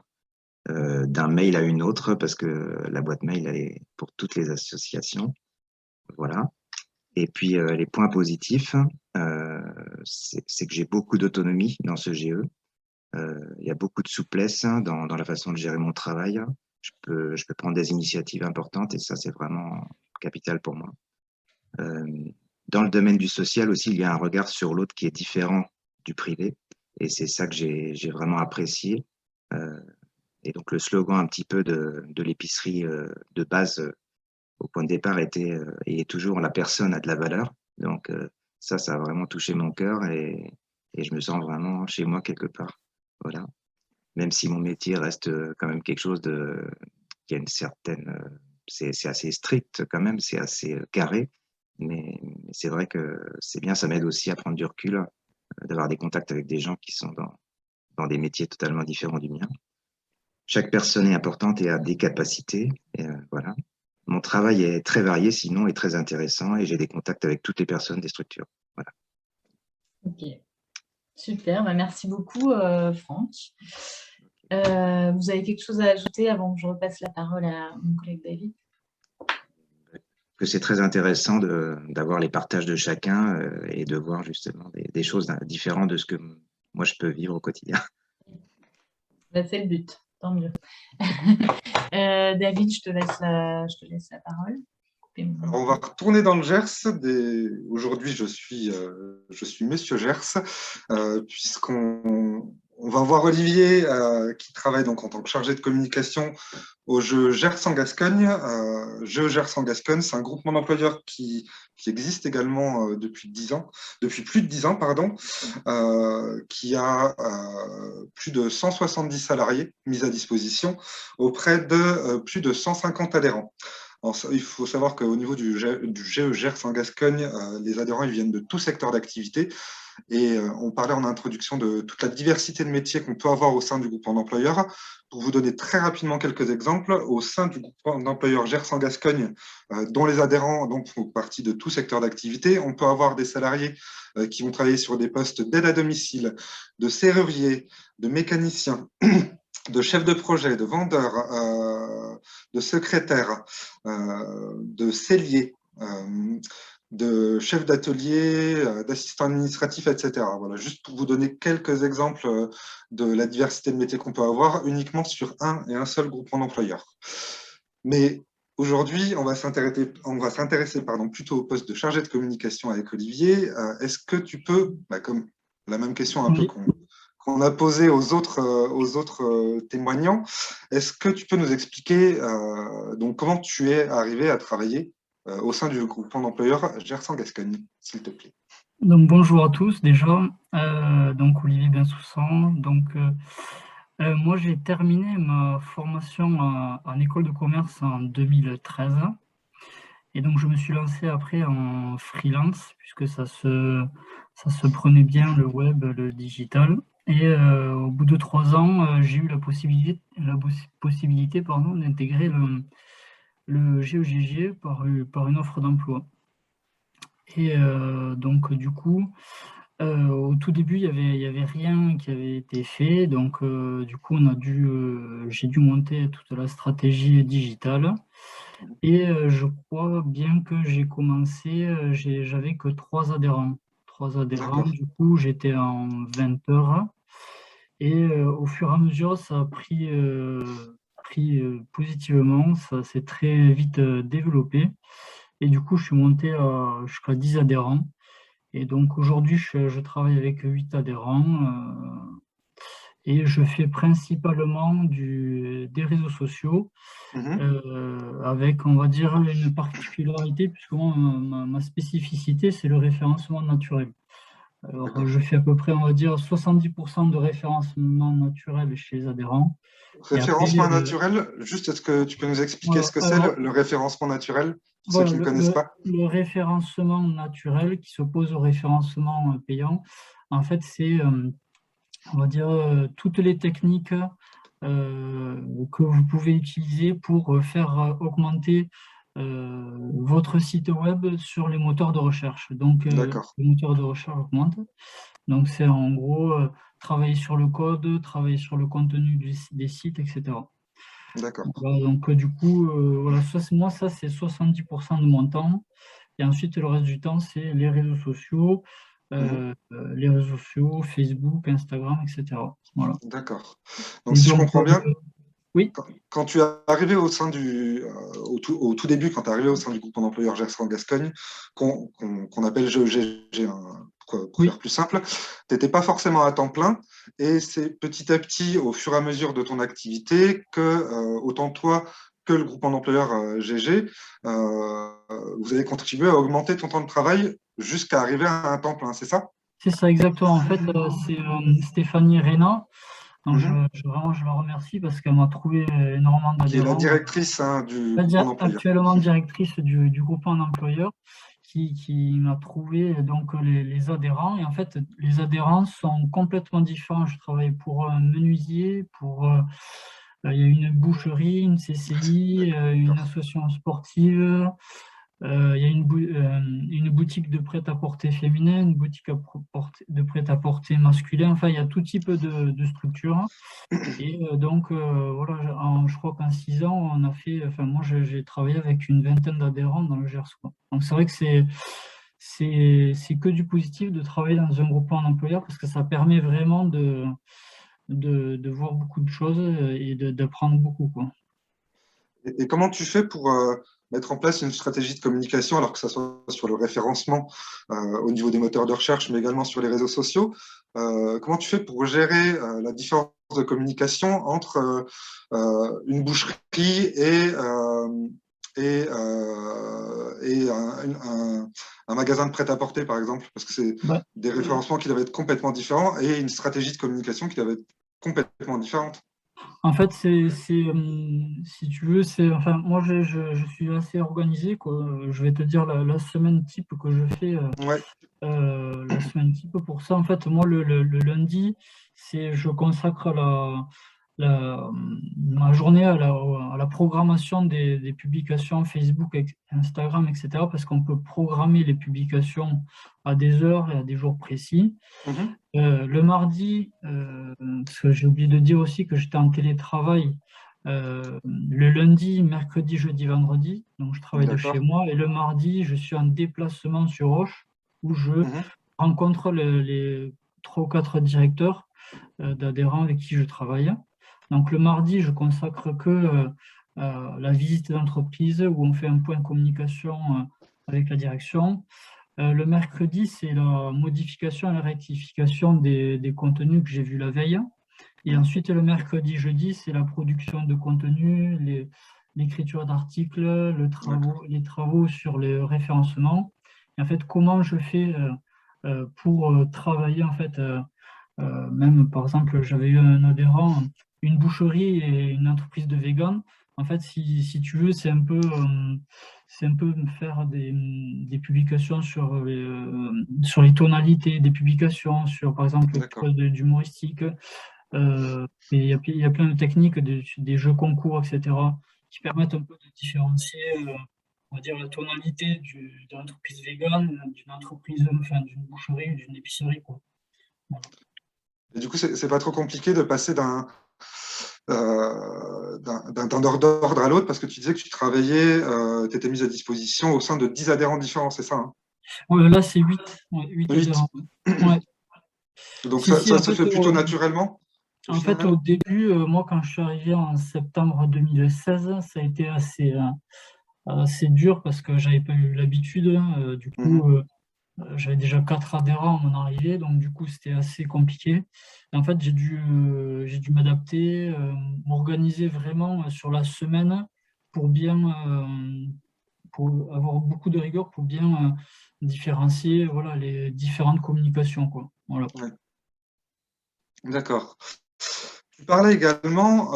d'un mail à une autre, parce que la boîte mail, elle est pour toutes les associations. Voilà. Et puis, les points positifs, c'est que j'ai beaucoup d'autonomie dans ce GE. Il y a beaucoup de souplesse dans la façon de gérer mon travail. Je peux prendre des initiatives importantes et ça, c'est vraiment capital pour moi. Dans le domaine du social aussi, il y a un regard sur l'autre qui est différent du privé et c'est ça que j'ai vraiment apprécié. Et donc, le slogan un petit peu de l'épicerie de base au point de départ était et est toujours la personne a de la valeur. Donc, ça a vraiment touché mon cœur et je me sens vraiment chez moi quelque part. Voilà. Même si mon métier reste quand même quelque chose qui a une certaine. C'est assez strict quand même, c'est assez carré. Mais c'est vrai que c'est bien, ça m'aide aussi à prendre du recul, d'avoir des contacts avec des gens qui sont dans des métiers totalement différents du mien. Chaque personne est importante et a des capacités. Et, voilà. Mon travail est très varié sinon et très intéressant et j'ai des contacts avec toutes les personnes des structures. Voilà. Ok, super, bah, merci beaucoup Franck. Vous avez quelque chose à ajouter avant que je repasse la parole à mon collègue David? Que c'est très intéressant d'avoir les partages de chacun et de voir justement des choses différentes de ce que moi je peux vivre au quotidien. Bah, c'est le but, tant mieux. David, je te laisse la parole. Alors, on va retourner dans le Gers. Aujourd'hui, je suis Monsieur Gers, puisqu'on va voir Olivier qui travaille donc en tant que chargé de communication au jeu Gers en Gascogne. Jeu Gers en Gascogne, c'est un groupement d'employeurs qui existe également depuis plus de 10 ans, pardon, qui a plus de 170 salariés mis à disposition auprès de plus de 150 adhérents. Alors, il faut savoir qu'au niveau du GE Gers en Gascogne, les adhérents ils viennent de tout secteur d'activité. Et on parlait en introduction de toute la diversité de métiers qu'on peut avoir au sein du groupement d'employeurs. Pour vous donner très rapidement quelques exemples, au sein du groupement d'employeurs Gers en Gascogne, dont les adhérents donc, font partie de tout secteur d'activité, on peut avoir des salariés qui vont travailler sur des postes d'aide à domicile, de serruriers, de mécaniciens, de chefs de projet, de vendeurs, de secrétaires, de celliers, de chefs d'atelier, d'assistants administratifs, etc. Voilà, juste pour vous donner quelques exemples de la diversité de métiers qu'on peut avoir uniquement sur un seul groupement d'employeurs. Mais aujourd'hui, on va s'intéresser plutôt au poste de chargé de communication avec Olivier. Est-ce que tu peux, comme la même question un peu qu'on a posée aux autres témoignants, est-ce que tu peux nous expliquer donc comment tu es arrivé à travailler au sein du groupement d'employeurs Gers en Gascogne, s'il te plaît. Donc bonjour à tous déjà, donc Olivier Bensoussan. Donc moi j'ai terminé ma formation en école de commerce en 2013 et donc je me suis lancé après en freelance puisque ça se prenait bien le web, le digital. Et au bout de 3 ans, j'ai eu la possibilité d'intégrer le GEGG par une offre d'emploi. Et donc du coup, au tout début, il y avait rien qui avait été fait. Donc du coup, j'ai dû monter toute la stratégie digitale. Et je crois bien que j'ai commencé, j'avais que 3 adhérents. 3 adhérents, du coup, j'étais en 20 heures. Et au fur et à mesure, ça a pris positivement, ça s'est très vite développé. Et du coup, je suis monté jusqu'à 10 adhérents. Et donc aujourd'hui, je travaille avec 8 adhérents et je fais principalement des réseaux sociaux avec, on va dire, une particularité, puisque moi, ma spécificité, c'est le référencement naturel. Alors, je fais à peu près, on va dire, 70% de référencement naturel chez les adhérents. Référencement naturel, juste, est-ce que tu peux nous expliquer ce que c'est le référencement naturel, pour ceux qui ne connaissent pas? Le référencement naturel qui s'oppose au référencement payant, en fait, c'est, on va dire, toutes les techniques que vous pouvez utiliser pour faire augmenter votre site web sur les moteurs de recherche. Donc, les moteurs de recherche augmentent. Donc, c'est en gros travailler sur le code, travailler sur le contenu des sites, etc. D'accord. Voilà, donc du coup, voilà, moi, ça, c'est 70% de mon temps. Et ensuite, le reste du temps, c'est les réseaux sociaux, Facebook, Instagram, etc. Voilà. D'accord. Et Donc, si je donc, comprends bien, oui, quand tu es arrivé au sein au tout début, quand tu es arrivé au sein du groupement d'employeurs Gerson Gascogne, qu'on appelle GEGG, pour oui, faire plus simple, tu n'étais pas forcément à temps plein, et c'est petit à petit, au fur et à mesure de ton activité, que autant toi que le groupement d'employeurs GG, vous avez contribué à augmenter ton temps de travail jusqu'à arriver à un temps plein, c'est ça? c'est ça exactement. En fait, c'est Stéphanie Reyna. Donc, Mhm. vraiment, je la remercie parce qu'elle m'a trouvé énormément Qui est la d'adhérents. directrice, hein, du groupement d'employeurs. Actuellement directrice du groupement d'employeurs qui m'a trouvé donc les adhérents. Et en fait, les adhérents sont complètement différents. Je travaille pour un menuisier, il y a une boucherie, une CCI, une D'accord. association sportive. Il y a une boutique de prêt-à-porter féminin, une boutique de prêt-à-porter masculin. Enfin, il y a tout type de structures. Et donc, voilà, je crois qu'en 6 ans, on a fait, enfin, moi, j'ai travaillé avec une vingtaine d'adhérents dans le Gers, quoi. Donc, c'est vrai que c'est que du positif de travailler dans un groupement d'employeurs parce que ça permet vraiment de voir beaucoup de choses et d'apprendre beaucoup, quoi. Et comment tu fais pour mettre en place une stratégie de communication, alors que ce soit sur le référencement au niveau des moteurs de recherche, mais également sur les réseaux sociaux? Comment tu fais pour gérer la différence de communication entre une boucherie et un magasin de prêt-à-porter, par exemple? Parce que c'est Bah, des référencements qui doivent être complètement différents et une stratégie de communication qui doit être complètement différente. En fait, si tu veux, enfin, moi, je suis assez organisé, quoi. Je vais te dire la semaine type que je fais. Ouais, La semaine type pour ça, en fait, moi, le lundi, je consacre ma journée à la programmation des publications Facebook, Instagram, etc. Parce qu'on peut programmer les publications à des heures et à des jours précis. mhm, Le mardi, parce que j'ai oublié de dire aussi que j'étais en télétravail le lundi, mercredi, jeudi, vendredi, donc je travaille de chez d'accord. moi, et le mardi, je suis en déplacement sur Auch, où je Mhm. rencontre les 3 ou 4 directeurs d'adhérents avec qui je travaille. Donc le mardi, je consacre que la visite d'entreprise, où on fait un point communication avec la direction. Le mercredi, c'est la modification et la rectification des contenus que j'ai vus la veille. Et Mhm. ensuite, le mercredi, jeudi, c'est la production de contenu, l'écriture d'articles, D'accord. les travaux sur le référencement. Et en fait, comment je fais pour travailler, en fait, même par exemple, j'avais eu un adhérent, une boucherie et une entreprise de vegan. En fait, si tu veux, c'est un peu faire des publications sur les tonalités des publications, sur par exemple quelque D'accord. chose d'humoristique. Et il y a plein de techniques, des jeux concours, etc., qui permettent un peu de différencier, on va dire, la tonalité d'une entreprise vegan, d'une entreprise, enfin, d'une boucherie ou d'une épicerie, quoi. Voilà. Et du coup, c'est pas trop compliqué de passer d'un ordre à l'autre parce que tu disais que tu travaillais, tu étais mise à disposition au sein de 10 adhérents différents, c'est ça, hein? Ouais, là, c'est 8, ouais, 8 8. adhérents. Ouais. Donc Si, si, ça se fait plutôt naturellement au en final fait, même? au début, moi, quand je suis arrivé en septembre 2016, ça a été assez dur parce que j'avais pas eu l'habitude, hein. Du Mhm. coup, j'avais déjà 4 adhérents à mon arrivée, donc du coup, c'était assez compliqué. Et en fait, j'ai dû m'adapter, m'organiser vraiment sur la semaine pour bien, pour avoir beaucoup de rigueur, pour bien différencier, voilà, les différentes communications, quoi. Voilà. Ouais. D'accord. Tu parlais également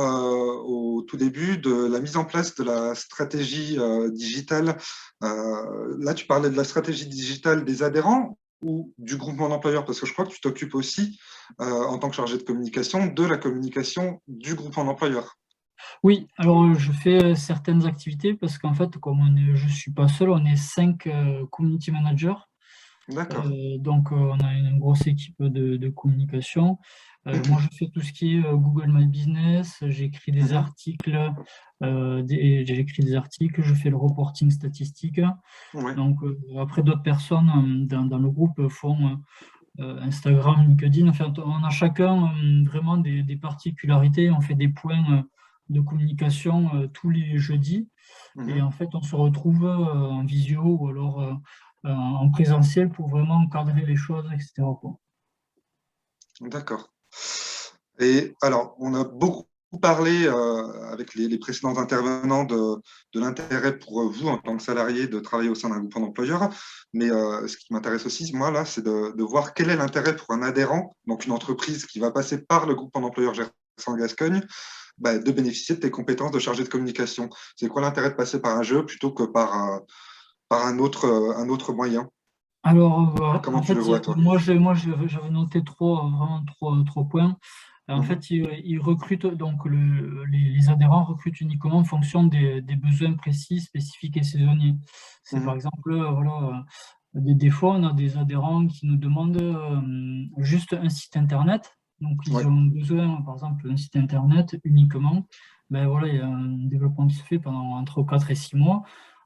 au tout début de la mise en place de la stratégie digitale. Là, tu parlais de la stratégie digitale des adhérents ou du groupement d'employeurs, parce que je crois que tu t'occupes aussi, en tant que chargé de communication, de la communication du groupement d'employeurs. Oui, alors je fais certaines activités parce qu'en fait, je ne suis pas seul, on est 5 community managers. D'accord. Donc, on a une grosse équipe de communication. Moi, je fais tout ce qui est Google My Business. J'écris des articles. J'écris des articles. Je fais le reporting statistique. Ouais. Donc, après, d'autres personnes dans le groupe font Instagram, LinkedIn. Enfin, on a chacun vraiment des particularités. On fait des points de communication tous les jeudis. Et en fait, on se retrouve en visio ou alors en présentiel pour vraiment encadrer les choses, etc., quoi. D'accord. Et alors, on a beaucoup parlé avec les précédents intervenants de l'intérêt pour vous, en tant que salarié, de travailler au sein d'un groupement d'employeurs. Mais ce qui m'intéresse aussi, moi, là, c'est de voir quel est l'intérêt pour un adhérent, donc une entreprise qui va passer par le groupement d'employeurs GERSA Gascogne, de bénéficier de tes compétences de chargé de communication. C'est quoi l'intérêt de passer par un jeu plutôt que par un autre moyen? Alors, Comment en tu le fait, vois, toi? j'avais noté vraiment trois points. En fait, ils recrutent, donc les adhérents recrutent uniquement en fonction des besoins précis, spécifiques et saisonniers. C'est par exemple, voilà, des fois, on a des adhérents qui nous demandent juste un site internet. Donc, ils Ouais. ont besoin, par exemple, d'un site internet uniquement. Ben voilà, il y a un développement qui se fait pendant entre 4 et 6 mois.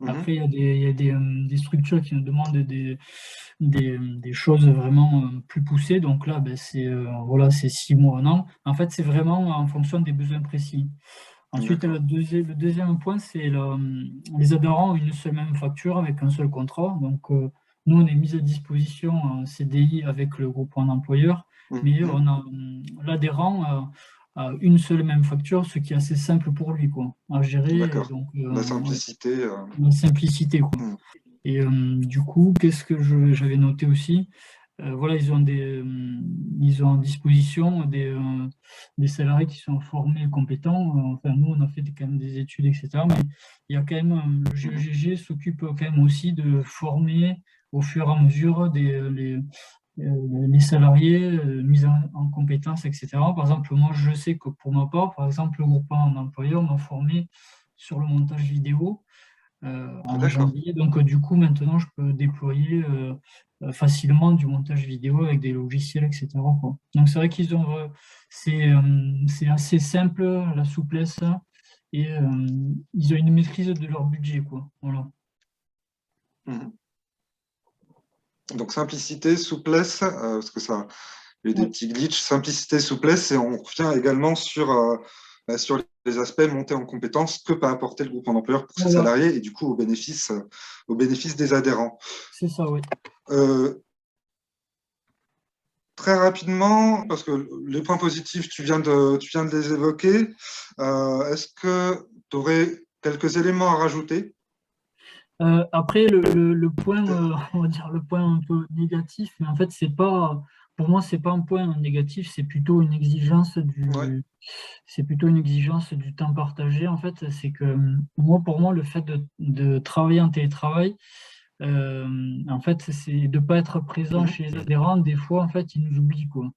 Après, il y a des structures qui nous demandent des choses vraiment plus poussées. Donc là, ben, voilà, c'est 6 mois, un an. En fait, c'est vraiment en fonction des besoins précis. Ensuite, D'accord. le deuxième point, c'est les adhérents ont une seule même facture avec un seul contrat. Donc, nous, on est mis à disposition en CDI avec le groupement d'employeurs, mais l'adhérent a une seule même facture, ce qui est assez simple pour lui, quoi, à gérer. Et D'accord. donc, La ouais, simplicité. la simplicité, quoi. Mm. Et du coup, qu'est-ce que j'avais noté aussi? Voilà, ils ont en disposition des salariés qui sont formés et compétents. Enfin, nous, on a fait quand même des études, etc. Mais il y a quand même, le GEGG s'occupe quand même aussi de former au fur et à mesure les salariés mis en compétences, etc. Par exemple, moi, je sais que pour ma part, par exemple, le groupement d'employeurs m'a formé sur le montage vidéo en D'accord. janvier. Donc, du coup, maintenant, je peux déployer facilement du montage vidéo avec des logiciels, etc., quoi. Donc, c'est vrai qu'ils ont, c'est assez simple, la souplesse, et ils ont une maîtrise de leur budget, quoi. Voilà. Mhm. Donc, simplicité, souplesse, parce que ça, il y a eu des Ouais. petits glitches, simplicité, souplesse, et on revient également sur les aspects montés en compétences que peut apporter le groupement d'employeurs pour ses Voilà, salariés et du coup au bénéfice des adhérents. c'est ça, oui. Très rapidement, parce que les points positifs, tu viens de les évoquer. Est-ce que tu aurais quelques éléments à rajouter? Après, le point, on va dire le point un peu négatif, mais en fait, pour moi, c'est pas un point négatif, Ouais. c'est plutôt une exigence du temps partagé. En fait, c'est que pour moi, le fait de travailler en télétravail, en fait, c'est de pas être présent Mhm. chez les adhérents. Des fois, en fait, ils nous oublient, quoi.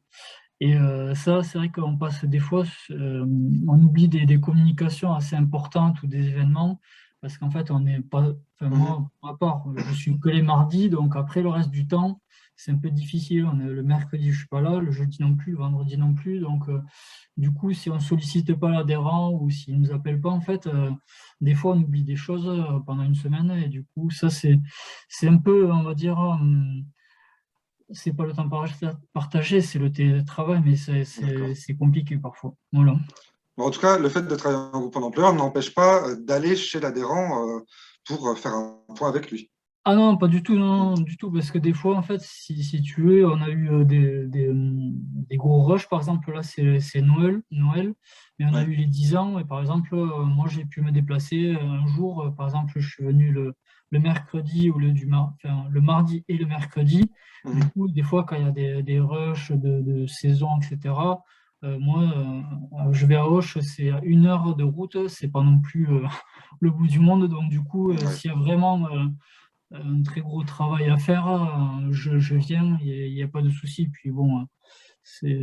Et ça, c'est vrai qu'on passe des fois, on oublie des communications assez importantes ou des événements, parce qu'en fait, on n'est pas, enfin Mhm. moi, pour ma part, je suis que les mardis, donc après le reste du temps, c'est un peu difficile. Le mercredi, je suis pas là, le jeudi non plus, le vendredi non plus. Donc, du coup, si on sollicite pas l'adhérent ou s'il nous appelle pas, en fait, des fois, on oublie des choses pendant une semaine, et du coup, ça, c'est un peu, on va dire, c'est pas le temps partagé, c'est le télétravail, mais D'accord. c'est compliqué parfois. Voilà. Bon, en tout cas, le fait de travailler en groupe d'employeurs n'empêche pas d'aller chez l'adhérent pour faire un point avec lui. Ah non, pas du tout, non, du tout, parce que des fois, en fait, si tu veux, on a eu des gros rushs, par exemple, là, c'est Noël, mais on a Ouais. eu les 10 ans, et par exemple, moi, j'ai pu me déplacer un jour, par exemple, je suis venu le mercredi ou enfin, le mardi et le mercredi. Du Mhm. coup, des fois, quand il y a des rushs de saison, etc., moi, je vais à Auch, c'est à 1 heure de route, c'est pas non plus le bout du monde, donc du coup, Ouais. s'il y a vraiment un très gros travail à faire, je viens, il n'y a pas de souci. Puis bon, c'est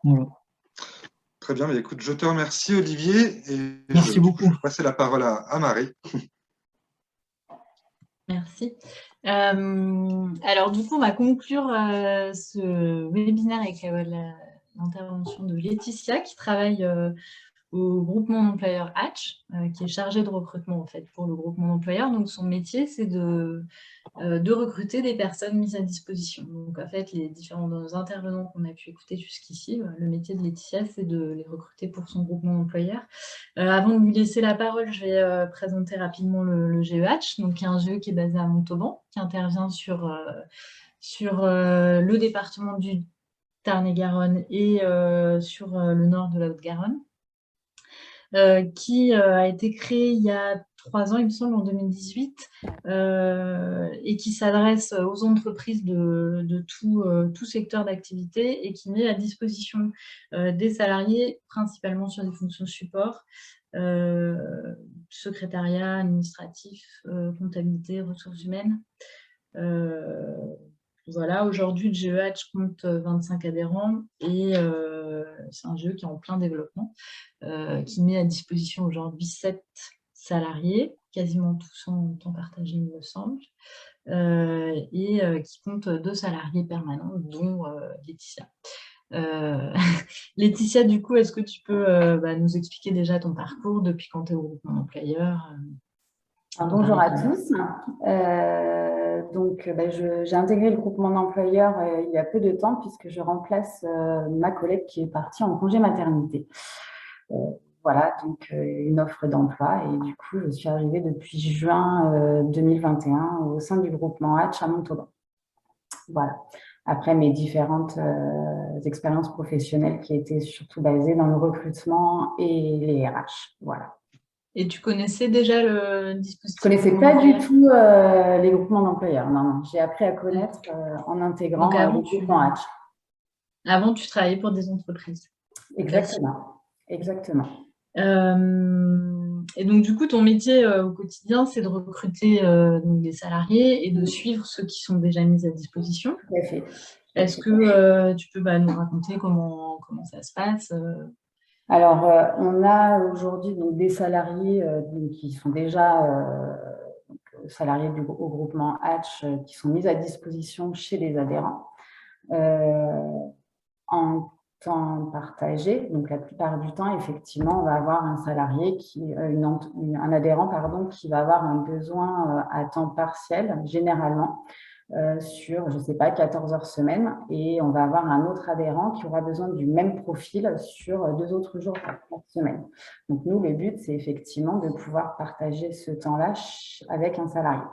voilà. Très bien. Mais écoute, je te remercie, Olivier, et Merci du coup, je beaucoup. vais passer la parole à Marie. Merci. Alors, du coup, on va conclure ce webinaire avec l'intervention de Laetitia, qui travaille au groupement d'employeurs Hatch, qui est chargée de recrutement en fait pour le groupement d'employeurs. Donc, son métier, c'est de recruter des personnes mises à disposition. Donc, en fait, les différents intervenants qu'on a pu écouter jusqu'ici, le métier de Laetitia, c'est de les recruter pour son groupement d'employeurs. Avant de lui laisser la parole, je vais présenter rapidement le GE Hatch, donc qui est un GE qui est basé à Montauban, qui intervient sur le département du Tarn-et-Garonne et sur le nord de la Haute-Garonne. Qui a été créé il y a 3 ans, il me semble, en 2018, et qui s'adresse aux entreprises de tout secteur d'activité et qui met à disposition des salariés, principalement sur des fonctions support, secrétariat, administratif, comptabilité, ressources humaines. Voilà, aujourd'hui, le GE Hatch compte 25 adhérents et c'est un GE qui est en plein développement, qui met à disposition aujourd'hui 7 salariés, quasiment tous en temps partagé, il me semble, et qui compte 2 salariés permanents, dont Laetitia. Laetitia, du coup, est-ce que tu peux nous expliquer déjà ton parcours depuis quand tu es au groupement d'employeurs? Bonjour à tous. J'ai intégré le groupement d'employeurs il y a peu de temps puisque je remplace ma collègue qui est partie en congé maternité. Voilà, donc une offre d'emploi et du coup, je suis arrivée depuis juin 2021 au sein du groupement Hatch à Montauban. Voilà. Après mes différentes expériences professionnelles qui étaient surtout basées dans le recrutement et les RH. Voilà. Et tu connaissais déjà le dispositif? Je ne connaissais pas du tout les groupements d'employeurs. Non, non. J'ai appris à connaître en intégrant le groupement Hatch. Avant, tu travaillais pour des entreprises. Exactement. Exactement. Et donc, du coup, ton métier au quotidien, c'est de recruter donc des salariés et de suivre ceux qui sont déjà mis à disposition. Tout à fait. Est-ce que tu peux nous raconter comment ça se passe? Alors, on a aujourd'hui des salariés qui sont déjà salariés au groupement Hatch qui sont mis à disposition chez les adhérents en temps partagé. Donc, la plupart du temps, effectivement, on va avoir un salarié un adhérent qui va avoir un besoin à temps partiel, généralement, sur, je ne sais pas, 14 heures semaine, et on va avoir un autre adhérent qui aura besoin du même profil sur 2 autres jours par semaine. Donc, nous, le but, c'est effectivement de pouvoir partager ce temps-là avec un salarié.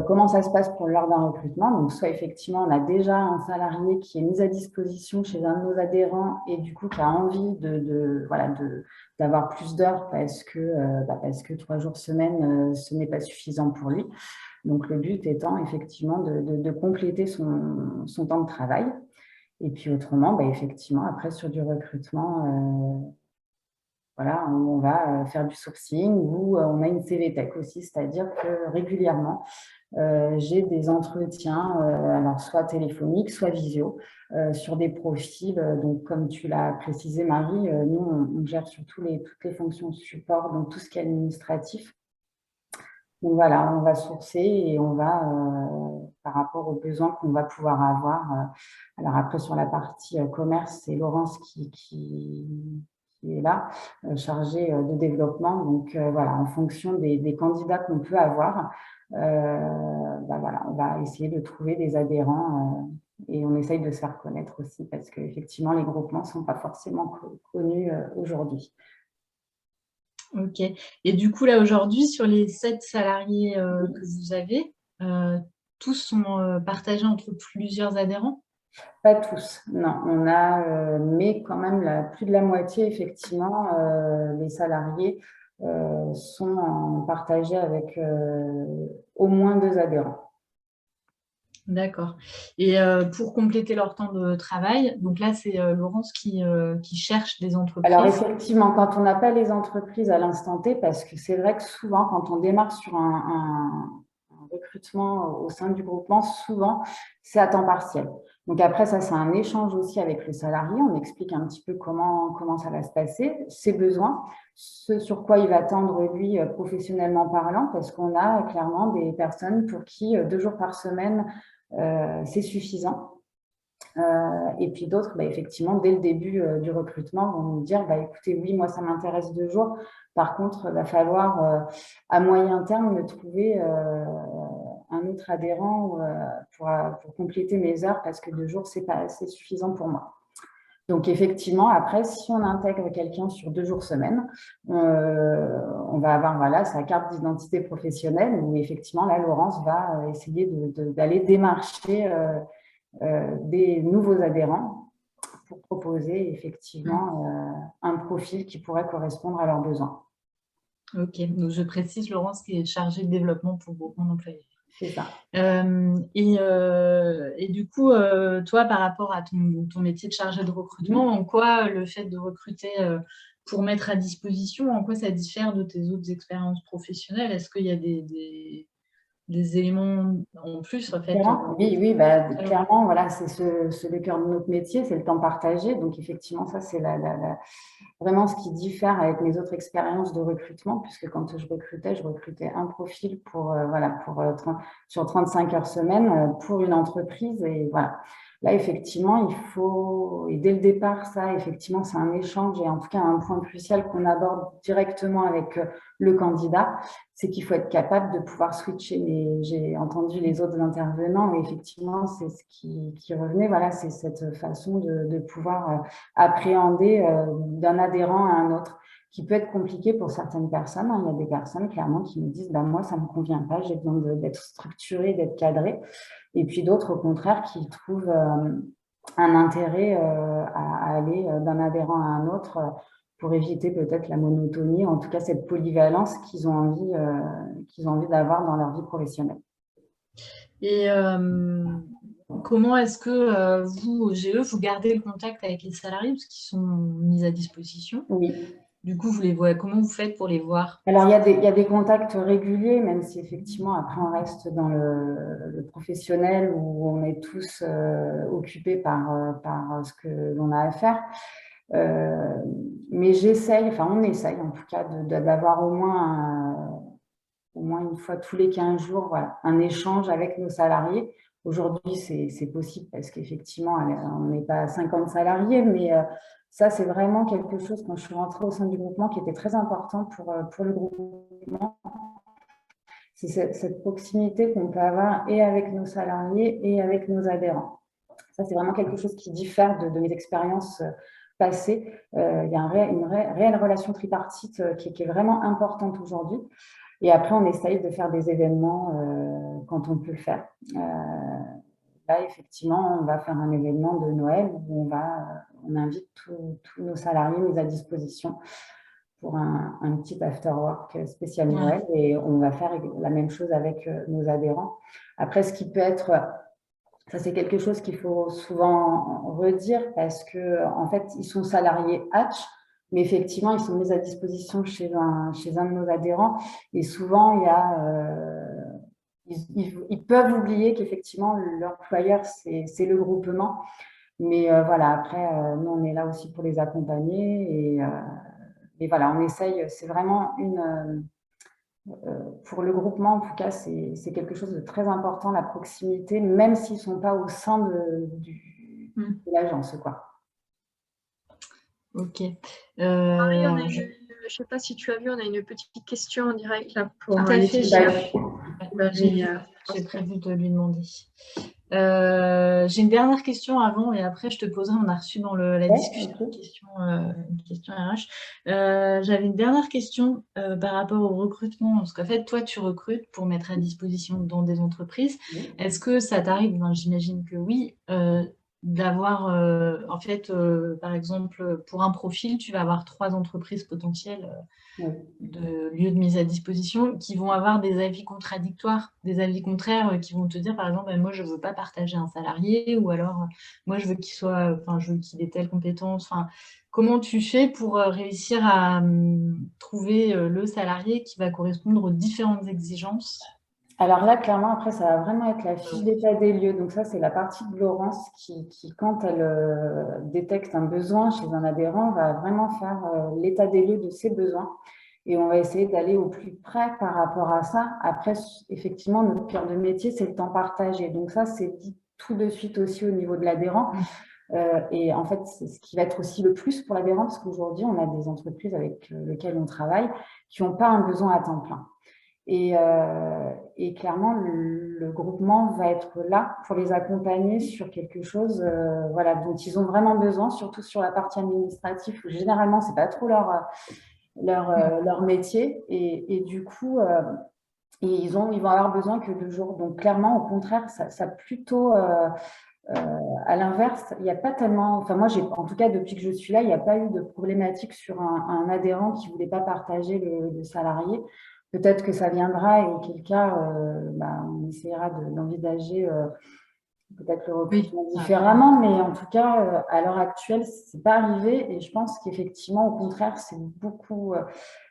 Comment ça se passe pour l'heure d'un recrutement? Donc, soit effectivement, on a déjà un salarié qui est mis à disposition chez un de nos adhérents et du coup qui a envie d'avoir plus d'heures parce que 3 jours semaine, ce n'est pas suffisant pour lui. Donc, le but étant effectivement de compléter son temps de travail. Et puis, autrement, effectivement, après, sur du recrutement, on va faire du sourcing ou on a une CV Tech aussi, c'est-à-dire que régulièrement, j'ai des entretiens, alors soit téléphoniques, soit visio, sur des profils. Donc, comme tu l'as précisé, Marie, nous, on gère sur toutes les fonctions support, donc tout ce qui est administratif. Donc voilà, on va sourcer et on va, par rapport aux besoins qu'on va pouvoir avoir. Alors après, sur la partie commerce, c'est Laurence qui est là, chargée de développement. Donc voilà, en fonction des candidats qu'on peut avoir, on va essayer de trouver des adhérents et on essaye de se faire connaître aussi parce qu'effectivement, les groupements ne sont pas forcément connus aujourd'hui. Ok. Et du coup, là, aujourd'hui, sur les 7 salariés que vous avez, tous sont partagés entre plusieurs adhérents? Pas tous, non. On a, mais quand même, plus de la moitié, effectivement, les salariés sont partagés avec au moins 2 adhérents. D'accord. Et pour compléter leur temps de travail, donc là, c'est Laurence qui cherche des entreprises. Alors, effectivement, quand on n'a pas les entreprises à l'instant T, parce que c'est vrai que souvent, quand on démarre sur un recrutement au sein du groupement, souvent, c'est à temps partiel. Donc après, ça, c'est un échange aussi avec le salarié. On explique un petit peu comment ça va se passer, ses besoins, ce sur quoi il va tendre, lui, professionnellement parlant, parce qu'on a clairement des personnes pour qui 2 jours par semaine, c'est suffisant. Et puis d'autres, effectivement, dès le début du recrutement, vont nous dire, écoutez, oui, moi, ça m'intéresse 2 jours. Par contre, il va falloir, à moyen terme, me trouver un autre adhérent pour compléter mes heures parce que 2 jours, ce n'est pas assez suffisant pour moi. Donc, effectivement, après, si on intègre quelqu'un sur 2 jours semaine, on va avoir sa carte d'identité professionnelle où, effectivement, là, Laurence va essayer d'aller démarcher des nouveaux adhérents pour proposer effectivement un profil qui pourrait correspondre à leurs besoins. Ok, donc je précise, Laurence, qui est chargée de développement pour groupement d'employeurs. C'est ça. Et du coup, toi, par rapport à ton métier de chargé de recrutement, en quoi le fait de recruter pour mettre à disposition, en quoi ça diffère de tes autres expériences professionnelles? Est-ce qu'il y a des éléments en plus, en fait? Oui, clairement, voilà, c'est le cœur de notre métier, c'est le temps partagé. Donc, effectivement, ça, c'est vraiment ce qui diffère avec mes autres expériences de recrutement, puisque quand je recrutais un profil sur 35 heures semaine pour une entreprise. Et voilà. Là, effectivement, et dès le départ, ça, effectivement, c'est un échange et en tout cas un point crucial qu'on aborde directement avec le candidat, c'est qu'il faut être capable de pouvoir switcher. Mais j'ai entendu les autres intervenants, et effectivement, c'est ce qui revenait. Voilà, c'est cette façon de pouvoir appréhender d'un adhérent à un autre, qui peut être compliqué pour certaines personnes. Il y a des personnes, clairement, qui me disent moi, ça ne me convient pas, j'ai besoin d'être structuré, d'être cadré. Et puis d'autres, au contraire, qui trouvent un intérêt à aller d'un adhérent à un autre pour éviter peut-être la monotonie, en tout cas cette polyvalence qu'ils ont envie d'avoir dans leur vie professionnelle. Et comment est-ce que vous, au GE, vous gardez le contact avec les salariés parce qu'ils sont mis à disposition? Oui. Du coup, vous les voyez, comment vous faites pour les voir? Alors, il y a des contacts réguliers, même si effectivement, après, on reste dans le professionnel où on est tous occupés par ce que l'on a à faire. Mais on essaye en tout cas d'avoir au moins une fois tous les 15 jours, voilà, un échange avec nos salariés. Aujourd'hui, c'est possible parce qu'effectivement, on n'est pas à 50 salariés, mais ça, c'est vraiment quelque chose, quand je suis rentrée au sein du groupement, qui était très important pour le groupement. C'est cette proximité qu'on peut avoir et avec nos salariés et avec nos adhérents. Ça, c'est vraiment quelque chose qui diffère de mes expériences passées. Il y a une réelle relation tripartite qui est vraiment importante aujourd'hui. Et après, on essaye de faire des événements quand on peut le faire. Là, effectivement, on va faire un événement de Noël où on invite tous nos salariés mis à disposition pour un petit after-work spécial Noël. Et on va faire la même chose avec nos adhérents. Après, ce qui peut être... Ça, c'est quelque chose qu'il faut souvent redire parce qu'en fait, ils sont salariés Hatch, mais effectivement, ils sont mis à disposition chez un de nos adhérents. Et souvent, ils peuvent oublier qu'effectivement, l'employeur, c'est le groupement. Mais voilà, après, nous, on est là aussi pour les accompagner. Et voilà, on essaye, c'est vraiment pour le groupement, en tout cas, c'est quelque chose de très important, la proximité, même s'ils ne sont pas au sein de l'agence, quoi. Ok. Marie, je ne sais pas si tu as vu, on a une petite question en direct là pour tout à fait, j'ai prévu de lui demander. J'ai une dernière question avant et après je te poserai, on a reçu dans la discussion une question RH. J'avais une dernière question par rapport au recrutement, parce qu'en fait toi tu recrutes pour mettre à disposition dans des entreprises. Est-ce que ça t'arrive, j'imagine que oui, d'avoir en fait par exemple pour un profil tu vas avoir 3 entreprises potentielles de lieux de mise à disposition qui vont avoir des avis contradictoires, des avis contraires qui vont te dire par exemple moi je veux pas partager un salarié ou alors moi je veux qu'il ait telle compétence. Comment tu fais pour réussir à trouver le salarié qui va correspondre aux différentes exigences Alors là, clairement, après, ça va vraiment être la fiche d'état des lieux. Donc ça, c'est la partie de Laurence qui quand elle détecte un besoin chez un adhérent, va vraiment faire l'état des lieux de ses besoins. Et on va essayer d'aller au plus près par rapport à ça. Après, effectivement, notre cœur de métier, c'est le temps partagé. Donc ça, c'est dit tout de suite aussi au niveau de l'adhérent. Et en fait, c'est ce qui va être aussi le plus pour l'adhérent, parce qu'aujourd'hui, on a des entreprises avec lesquelles on travaille qui n'ont pas un besoin à temps plein. Et clairement, le groupement va être là pour les accompagner sur quelque chose voilà, dont ils ont vraiment besoin, surtout sur la partie administrative, où généralement, ce n'est pas trop leur métier. Et du coup, ils vont avoir besoin que 2 jours. Donc, clairement, au contraire, ça plutôt… à l'inverse, il n'y a pas tellement… Enfin, moi, en tout cas, depuis que je suis là, il n'y a pas eu de problématique sur un adhérent qui ne voulait pas partager le salarié. Peut-être que ça viendra et auquel cas, on essaiera d'envisager peut-être le recrutement différemment. Mais en tout cas, à l'heure actuelle, ce n'est pas arrivé. Et je pense qu'effectivement, au contraire, c'est beaucoup…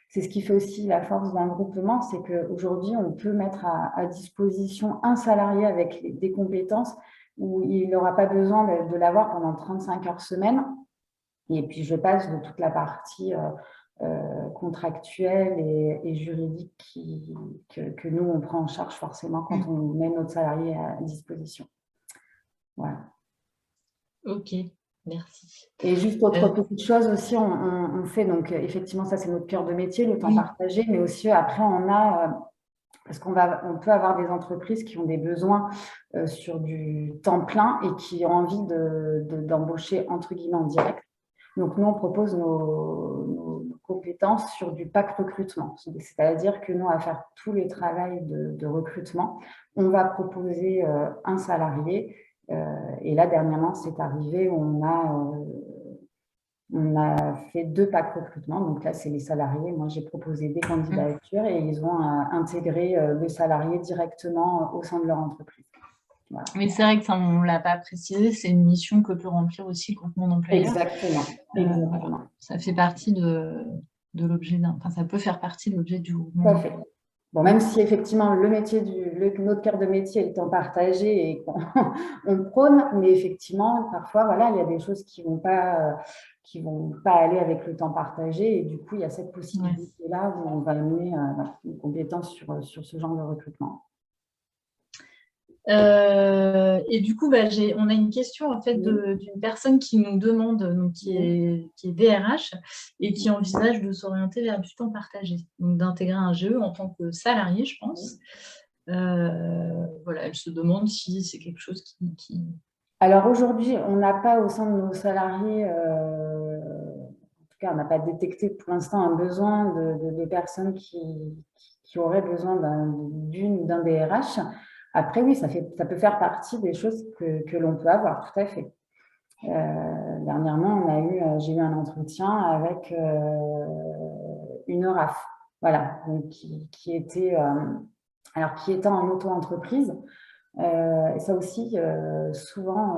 c'est ce qui fait aussi la force d'un groupement, c'est qu'aujourd'hui, on peut mettre à disposition un salarié avec des compétences où il n'aura pas besoin de l'avoir pendant 35 heures semaine. Et puis, je passe de toute la partie contractuelle et juridique que nous, on prend en charge forcément quand on met notre salarié à disposition. Voilà. Ok, merci. Et juste autre petite chose aussi, on fait, donc effectivement, ça c'est notre cœur de métier, le temps partagé, mais aussi après, on a… Parce qu'on peut avoir des entreprises qui ont des besoins sur du temps plein et qui ont envie d'embaucher entre guillemets en direct. Donc, nous, on propose nos compétences sur du pack recrutement. C'est-à-dire que nous, à faire tous les travaux de recrutement, on va proposer un salarié. Et là, dernièrement, c'est arrivé, on a fait 2 packs recrutement. Donc là, c'est les salariés. Moi, j'ai proposé des candidatures et ils ont intégré le salarié directement au sein de leur entreprise. Voilà. Mais c'est vrai que ça, on ne l'a pas précisé, c'est une mission que peut remplir aussi le groupement d'employeurs. Exactement. Voilà. Ça fait partie de l'objet enfin, ça peut faire partie de l'objet du groupement. Tout à fait. Bon, même si effectivement notre cœur de métier est le temps partagé et qu'on prône, mais effectivement, parfois, voilà, il y a des choses qui vont pas aller avec le temps partagé et du coup, il y a cette possibilité-là où on va amener une compétence sur ce genre de recrutement. Et du coup, on a une question en fait d'une personne qui nous demande, donc qui est DRH et qui envisage de s'orienter vers du temps partagé, donc d'intégrer un GE en tant que salarié, je pense. Voilà, elle se demande si c'est quelque chose qui… Alors aujourd'hui, on n'a pas au sein de nos salariés, en tout cas, on n'a pas détecté pour l'instant un besoin de personnes qui auraient besoin d'une ou d'un DRH. Après, oui, ça peut faire partie des choses que l'on peut avoir, tout à fait. Dernièrement, j'ai eu un entretien avec une RAF, voilà, donc qui était en auto-entreprise. Et ça aussi, souvent,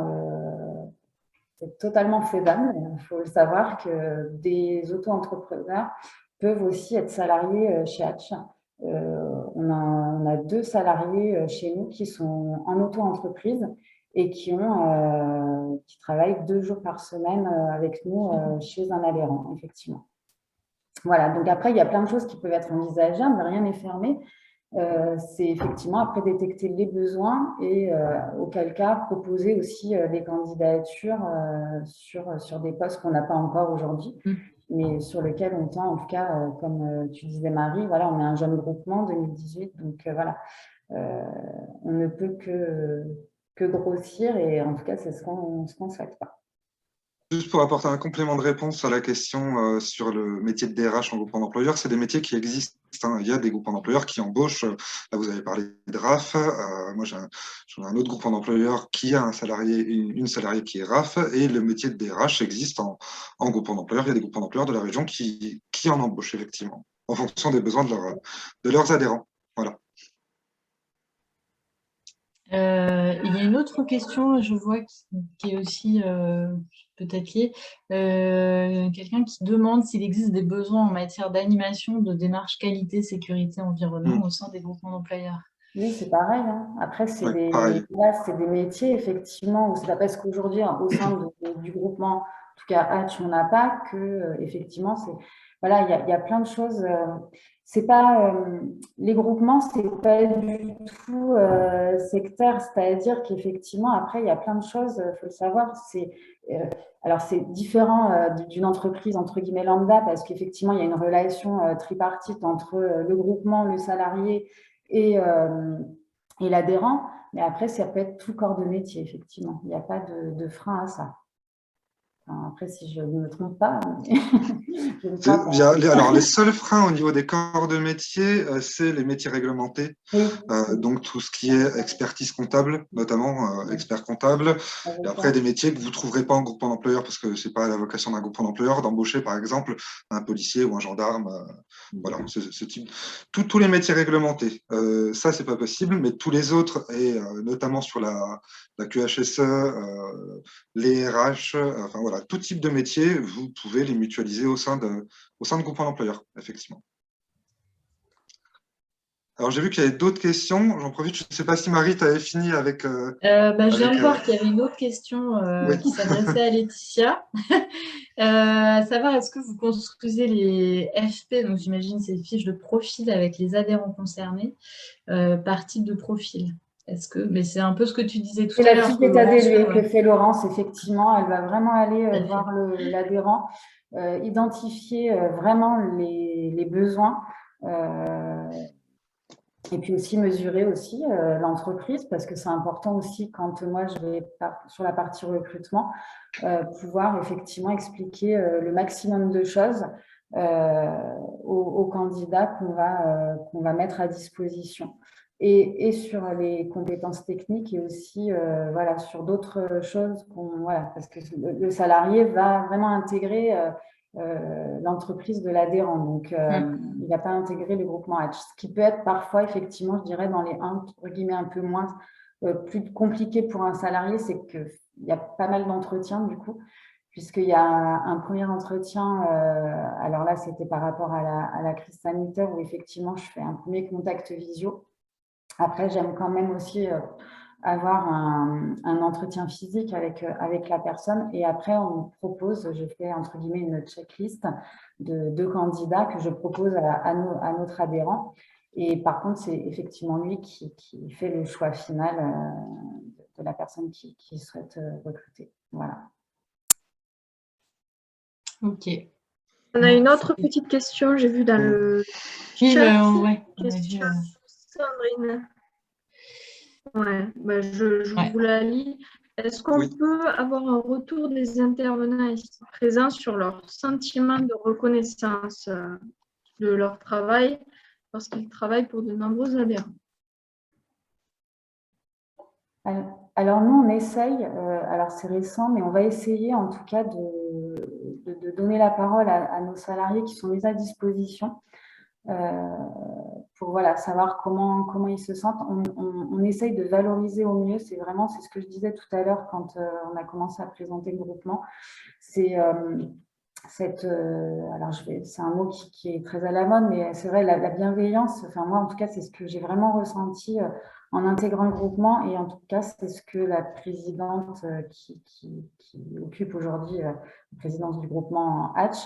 c'est totalement faisable. Il faut le savoir que des auto-entrepreneurs peuvent aussi être salariés chez Hatch. On a 2 salariés chez nous qui sont en auto-entreprise et qui travaillent 2 jours par semaine avec nous chez un adhérent, effectivement. Voilà, donc après, il y a plein de choses qui peuvent être envisageables, mais rien n'est fermé. C'est effectivement après détecter les besoins et auquel cas proposer aussi des candidatures sur des postes qu'on n'a pas encore aujourd'hui, mais sur lesquels on tend, en tout cas, comme tu disais Marie, voilà, on est un jeune groupement 2018, donc voilà, on ne peut que grossir et en tout cas, c'est ce qu'on souhaite pas. Juste pour apporter un complément de réponse à la question sur le métier de DRH en groupement d'employeurs, c'est des métiers qui existent. Il y a des groupements d'employeurs qui embauchent. Là, vous avez parlé de RAF. Moi, j'en ai un autre groupement d'employeurs qui a une salariée qui est RAF. Et le métier de DRH existe en groupement d'employeurs. Il y a des groupements d'employeurs de la région qui en embauchent, effectivement, en fonction des besoins de leurs adhérents. Voilà. Il y a une autre question, je vois, qui est aussi peut-être liée. Quelqu'un qui demande s'il existe des besoins en matière d'animation, de démarche qualité, sécurité, environnement au sein des groupements d'employeurs. Oui, c'est pareil, hein. Après, c'est Ouais, pareil. des métiers, effectivement, où c'est pas parce qu'aujourd'hui, au sein du groupement, en tout cas Hatch, on n'a pas que, effectivement, voilà, il y a plein de choses. C'est pas, les groupements, c'est pas du tout sectaire, c'est-à-dire qu'effectivement, après, il y a plein de choses, il faut le savoir. Alors, c'est différent d'une entreprise, entre guillemets, lambda, parce qu'effectivement, il y a une relation tripartite entre le groupement, le salarié et l'adhérent. Mais après, ça peut être tout corps de métier, effectivement. Il n'y a pas de frein à ça. Enfin, après, si je ne me trompe pas, mais je ne crois pas. Alors, les seuls freins au niveau des corps de métier, c'est les métiers réglementés. Oui. Donc, tout ce qui est expertise comptable, notamment expert comptable. Et après, des métiers que vous ne trouverez pas en groupement d'employeurs parce que ce n'est pas la vocation d'un groupement d'employeurs d'embaucher, par exemple, un policier ou un gendarme. Voilà, ce type. Tous les métiers réglementés. Ça, ce n'est pas possible, mais tous les autres, et notamment sur la QHSE, les RH, enfin voilà, tout type de métier, vous pouvez les mutualiser au sein de groupements d'employeurs, effectivement. Alors, j'ai vu qu'il y avait d'autres questions. J'en profite. Je ne sais pas si Marie, tu avais fini avec… Je viens de voir qu'il y avait une autre question Oui. qui s'adressait à Laetitia. À savoir, est-ce que vous construisez les FP, donc j'imagine ces fiches de profil avec les adhérents concernés, par type de profil? Mais c'est un peu ce que tu disais tout à l'heure. C'est la fiche d'état des lieux que fait Laurence, effectivement. Elle va vraiment aller voir l'adhérent, identifier vraiment les besoins. Et puis aussi mesurer aussi l'entreprise, parce que c'est important aussi quand moi je vais sur la partie recrutement, pouvoir effectivement expliquer le maximum de choses aux candidats qu'on va mettre à disposition. Et sur les compétences techniques et aussi voilà, sur d'autres choses, voilà, parce que le salarié va vraiment intégrer l'entreprise de l'adhérent. Donc, il n'a pas intégré le groupement Hatch. Ce qui peut être parfois, effectivement, je dirais, dans les entre guillemets un peu moins plus compliqué pour un salarié, c'est qu'il y a pas mal d'entretiens, du coup, puisqu'il y a un premier entretien. Alors là, c'était par rapport à la crise sanitaire où, effectivement, je fais un premier contact visio. Après, j'aime quand même aussi avoir un entretien physique avec la personne. Et après, on propose, je fais entre guillemets une checklist de candidats que je propose à notre adhérent. Et par contre, c'est effectivement lui qui fait le choix final de la personne qui souhaite recruter. Voilà. Ok. On a une autre petite question, j'ai vu dans le chat. Question Sandrine. Ouais, je vous la lis. Est-ce qu'on peut avoir un retour des intervenants ici présents sur leur sentiment de reconnaissance de leur travail lorsqu'ils travaillent pour de nombreux adhérents? Alors nous, on essaye, alors c'est récent, mais on va essayer en tout cas de donner la parole à nos salariés qui sont mis à disposition. Pour voilà, savoir comment ils se sentent. On essaye de valoriser au mieux. C'est ce que je disais tout à l'heure quand on a commencé à présenter le groupement. C'est alors c'est un mot qui est très à la mode, mais c'est vrai, la bienveillance. Enfin, moi, en tout cas, c'est ce que j'ai vraiment ressenti en intégrant le groupement. Et en tout cas, c'est ce que la présidente qui occupe aujourd'hui la présidence du groupement Hatch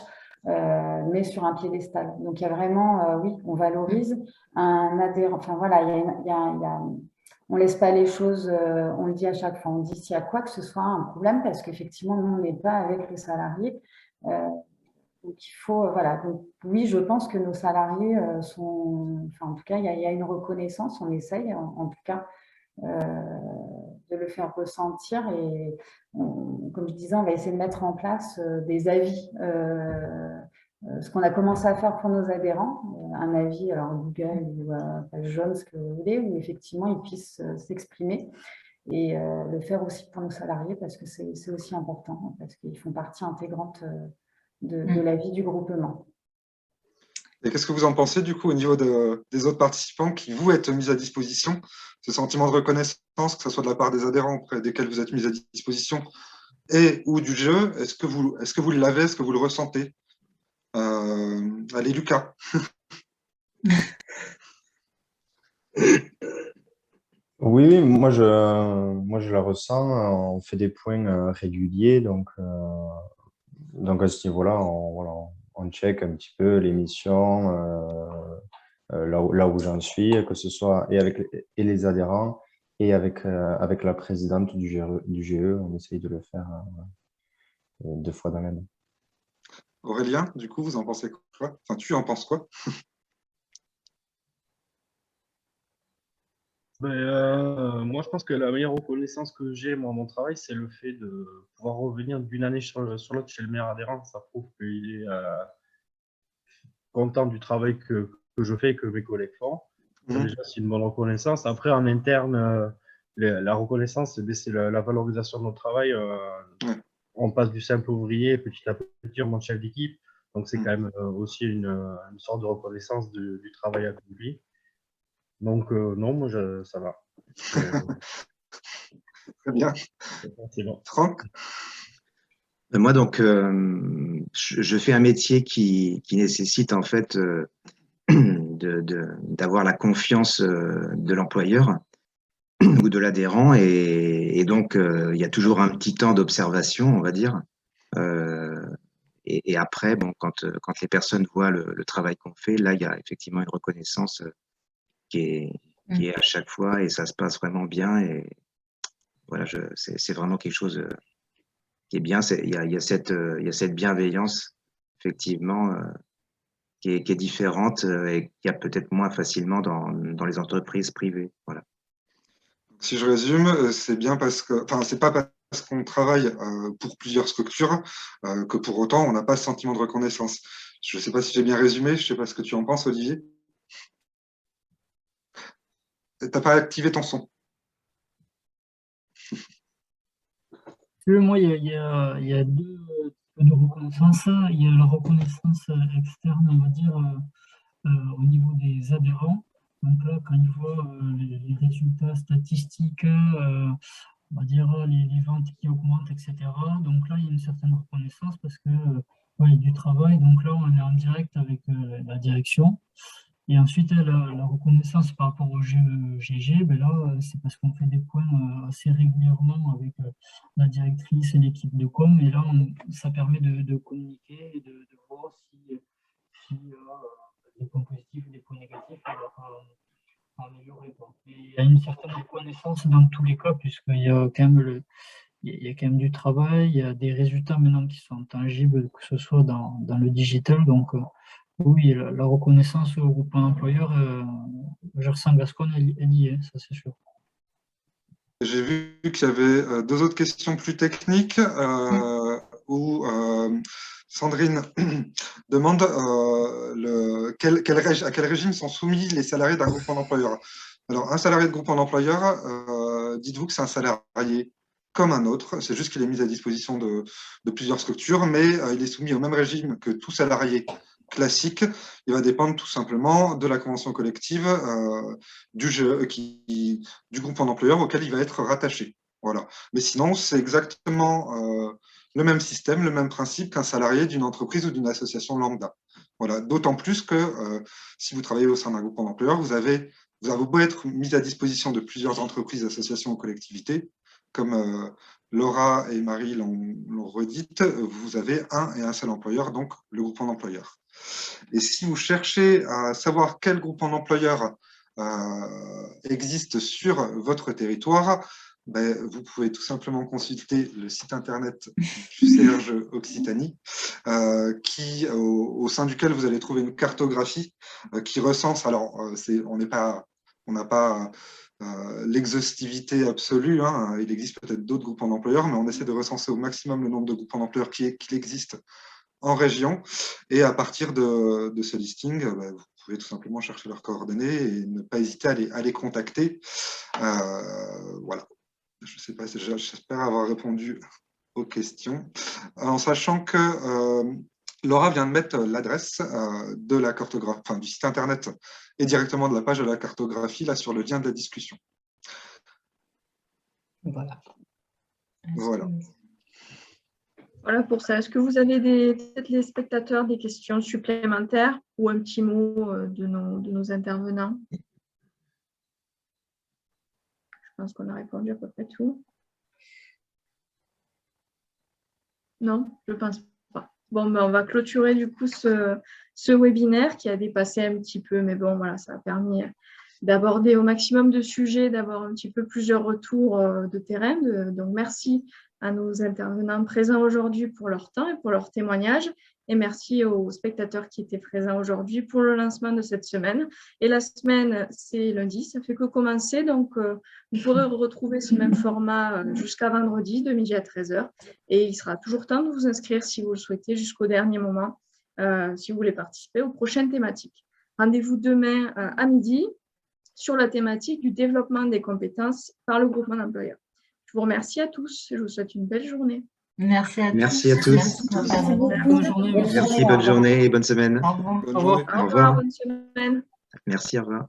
met sur un piédestal. Donc, il y a vraiment, oui, on valorise un adhérent. Enfin, voilà, on ne laisse pas les choses, on le dit à chaque fois, on dit s'il y a quoi que ce soit un problème, parce qu'effectivement, nous, on n'est pas avec le salarié. Donc, il faut, voilà. Donc, oui, je pense que nos salariés sont, enfin, en tout cas, il y a une reconnaissance, on essaye, en tout cas, de le faire ressentir. Et comme je disais, on va essayer de mettre en place des avis. Ce qu'on a commencé à faire pour nos adhérents, un avis, alors Google ou page jaune, ce que vous voulez, où effectivement ils puissent s'exprimer et le faire aussi pour nos salariés parce que c'est aussi important, parce qu'ils font partie intégrante de la vie du groupement. Et qu'est-ce que vous en pensez du coup au niveau des autres participants qui vous êtes mis à disposition, ce sentiment de reconnaissance, que ce soit de la part des adhérents auprès desquels vous êtes mis à disposition et ou du jeu, est-ce que vous l'avez, est-ce que vous le ressentez? Allez Lucas. Oui, oui, moi je la ressens. On fait des points réguliers, donc à ce niveau-là, voilà, on check un petit peu les missions, là où j'en suis, que ce soit et les adhérents et avec la présidente du GE, on essaye de le faire 2 fois dans l'année. Aurélien, du coup, vous en pensez quoi? Enfin, tu en penses quoi? Moi, je pense que la meilleure reconnaissance que j'ai, moi, à mon travail, c'est le fait de pouvoir revenir d'une année sur l'autre chez le meilleur adhérent. Ça prouve qu'il est content du travail que je fais et que mes collègues font. Ça, déjà, c'est une bonne reconnaissance. Après, en interne, la reconnaissance, c'est la valorisation de notre travail. Ouais. On passe du simple ouvrier, petit à petit, on monte chef d'équipe. Donc, c'est quand même aussi une sorte de reconnaissance du travail accompli. Donc, non, moi, ça va. Très bien. C'est bon. Franck? Moi, donc, je fais un métier qui nécessite en fait d'avoir la confiance de l'employeur ou de l'adhérent, et donc il y a toujours un petit temps d'observation, on va dire. Euh, et après, bon, quand les personnes voient le travail qu'on fait, là, il y a effectivement une reconnaissance qui est, qui est à chaque fois, et ça se passe vraiment bien. Et voilà, c'est vraiment quelque chose qui est bien. Il y a cette bienveillance, effectivement, qui est différente et qu'il y a peut-être moins facilement dans les entreprises privées. Voilà. Si je résume, c'est bien parce que, enfin, c'est pas parce qu'on travaille pour plusieurs structures que pour autant on n'a pas ce sentiment de reconnaissance. Je ne sais pas si j'ai bien résumé, je ne sais pas ce que tu en penses, Olivier. Tu n'as pas activé ton son. Moi, il y a deux types de reconnaissance. Il y a la reconnaissance externe, on va dire, au niveau des adhérents. Donc là, quand ils voient les résultats statistiques, on va dire les ventes qui augmentent, etc. Donc là, il y a une certaine reconnaissance parce que ouais, il y a du travail. Donc là, on est en direct avec la direction. Et ensuite, la reconnaissance par rapport au GG, ben là, c'est parce qu'on fait des points assez régulièrement avec la directrice et l'équipe de com. Et là, ça permet de communiquer et de voir s'il y a des points positifs ou des points négatifs à améliorer, quoi. Et il y a une certaine reconnaissance dans tous les cas, puisqu'il y a quand même il y a quand même du travail, il y a des résultats maintenant qui sont tangibles, que ce soit dans le digital. Donc, oui, la reconnaissance au groupe employeur, Gersan-Gascogne, elle y est, ça c'est sûr. J'ai vu qu'il y avait 2 autres questions plus techniques où Sandrine demande à quel régime sont soumis les salariés d'un groupement d'employeurs. Alors, un salarié de groupement d'employeurs, dites-vous que c'est un salarié comme un autre, c'est juste qu'il est mis à disposition de plusieurs structures, mais il est soumis au même régime que tout salarié classique. Il va dépendre tout simplement de la convention collective du groupement d'employeurs auquel il va être rattaché. Voilà. Mais sinon, c'est exactement le même système, le même principe qu'un salarié d'une entreprise ou d'une association lambda. Voilà. D'autant plus que si vous travaillez au sein d'un groupement d'employeurs, vous avez beau être mis à disposition de plusieurs entreprises, associations ou collectivités, comme Laura et Marie l'ont redite, vous avez un et un seul employeur, donc le groupement d'employeurs. Et si vous cherchez à savoir quel groupement d'employeurs existe sur votre territoire, ben, vous pouvez tout simplement consulter le site internet du CRG Occitanie, au sein duquel vous allez trouver une cartographie qui recense. Alors, on n'a pas l'exhaustivité absolue, hein, il existe peut-être d'autres groupements d'employeurs, mais on essaie de recenser au maximum le nombre de groupements d'employeurs qu'il existe en région. Et à partir de ce listing, vous pouvez tout simplement chercher leurs coordonnées et ne pas hésiter à les contacter. Voilà. Je ne sais pas, j'espère avoir répondu aux questions. En sachant que Laura vient de mettre l'adresse de la cartographie, enfin, du site internet et directement de la page de la cartographie là sur le lien de la discussion. Voilà. Voilà. Voilà pour ça. Est-ce que vous avez peut-être les spectateurs des questions supplémentaires ou un petit mot de nos intervenants? pense qu'on a répondu à peu près tout. Non, je ne pense pas. Bon, ben, on va clôturer du coup ce webinaire qui a dépassé un petit peu, mais bon, voilà, ça a permis d'aborder au maximum de sujets, d'avoir un petit peu plusieurs retours de terrain. Donc, merci à nos intervenants présents aujourd'hui pour leur temps et pour leur témoignage. Et merci aux spectateurs qui étaient présents aujourd'hui pour le lancement de cette semaine. Et la semaine, c'est lundi, ça fait que commencer. Donc, vous pourrez retrouver ce même format jusqu'à vendredi, de midi à 13h. Et il sera toujours temps de vous inscrire si vous le souhaitez jusqu'au dernier moment, si vous voulez participer aux prochaines thématiques. Rendez-vous demain à midi sur la thématique du développement des compétences par le groupement d'employeurs. Je vous remercie à tous et je vous souhaite une belle journée. Merci à tous. Merci à tous. Merci beaucoup. Bonne journée. Merci, bonne journée et bonne semaine. Au revoir. Bonne journée. Au revoir, bonne semaine. Merci, au revoir.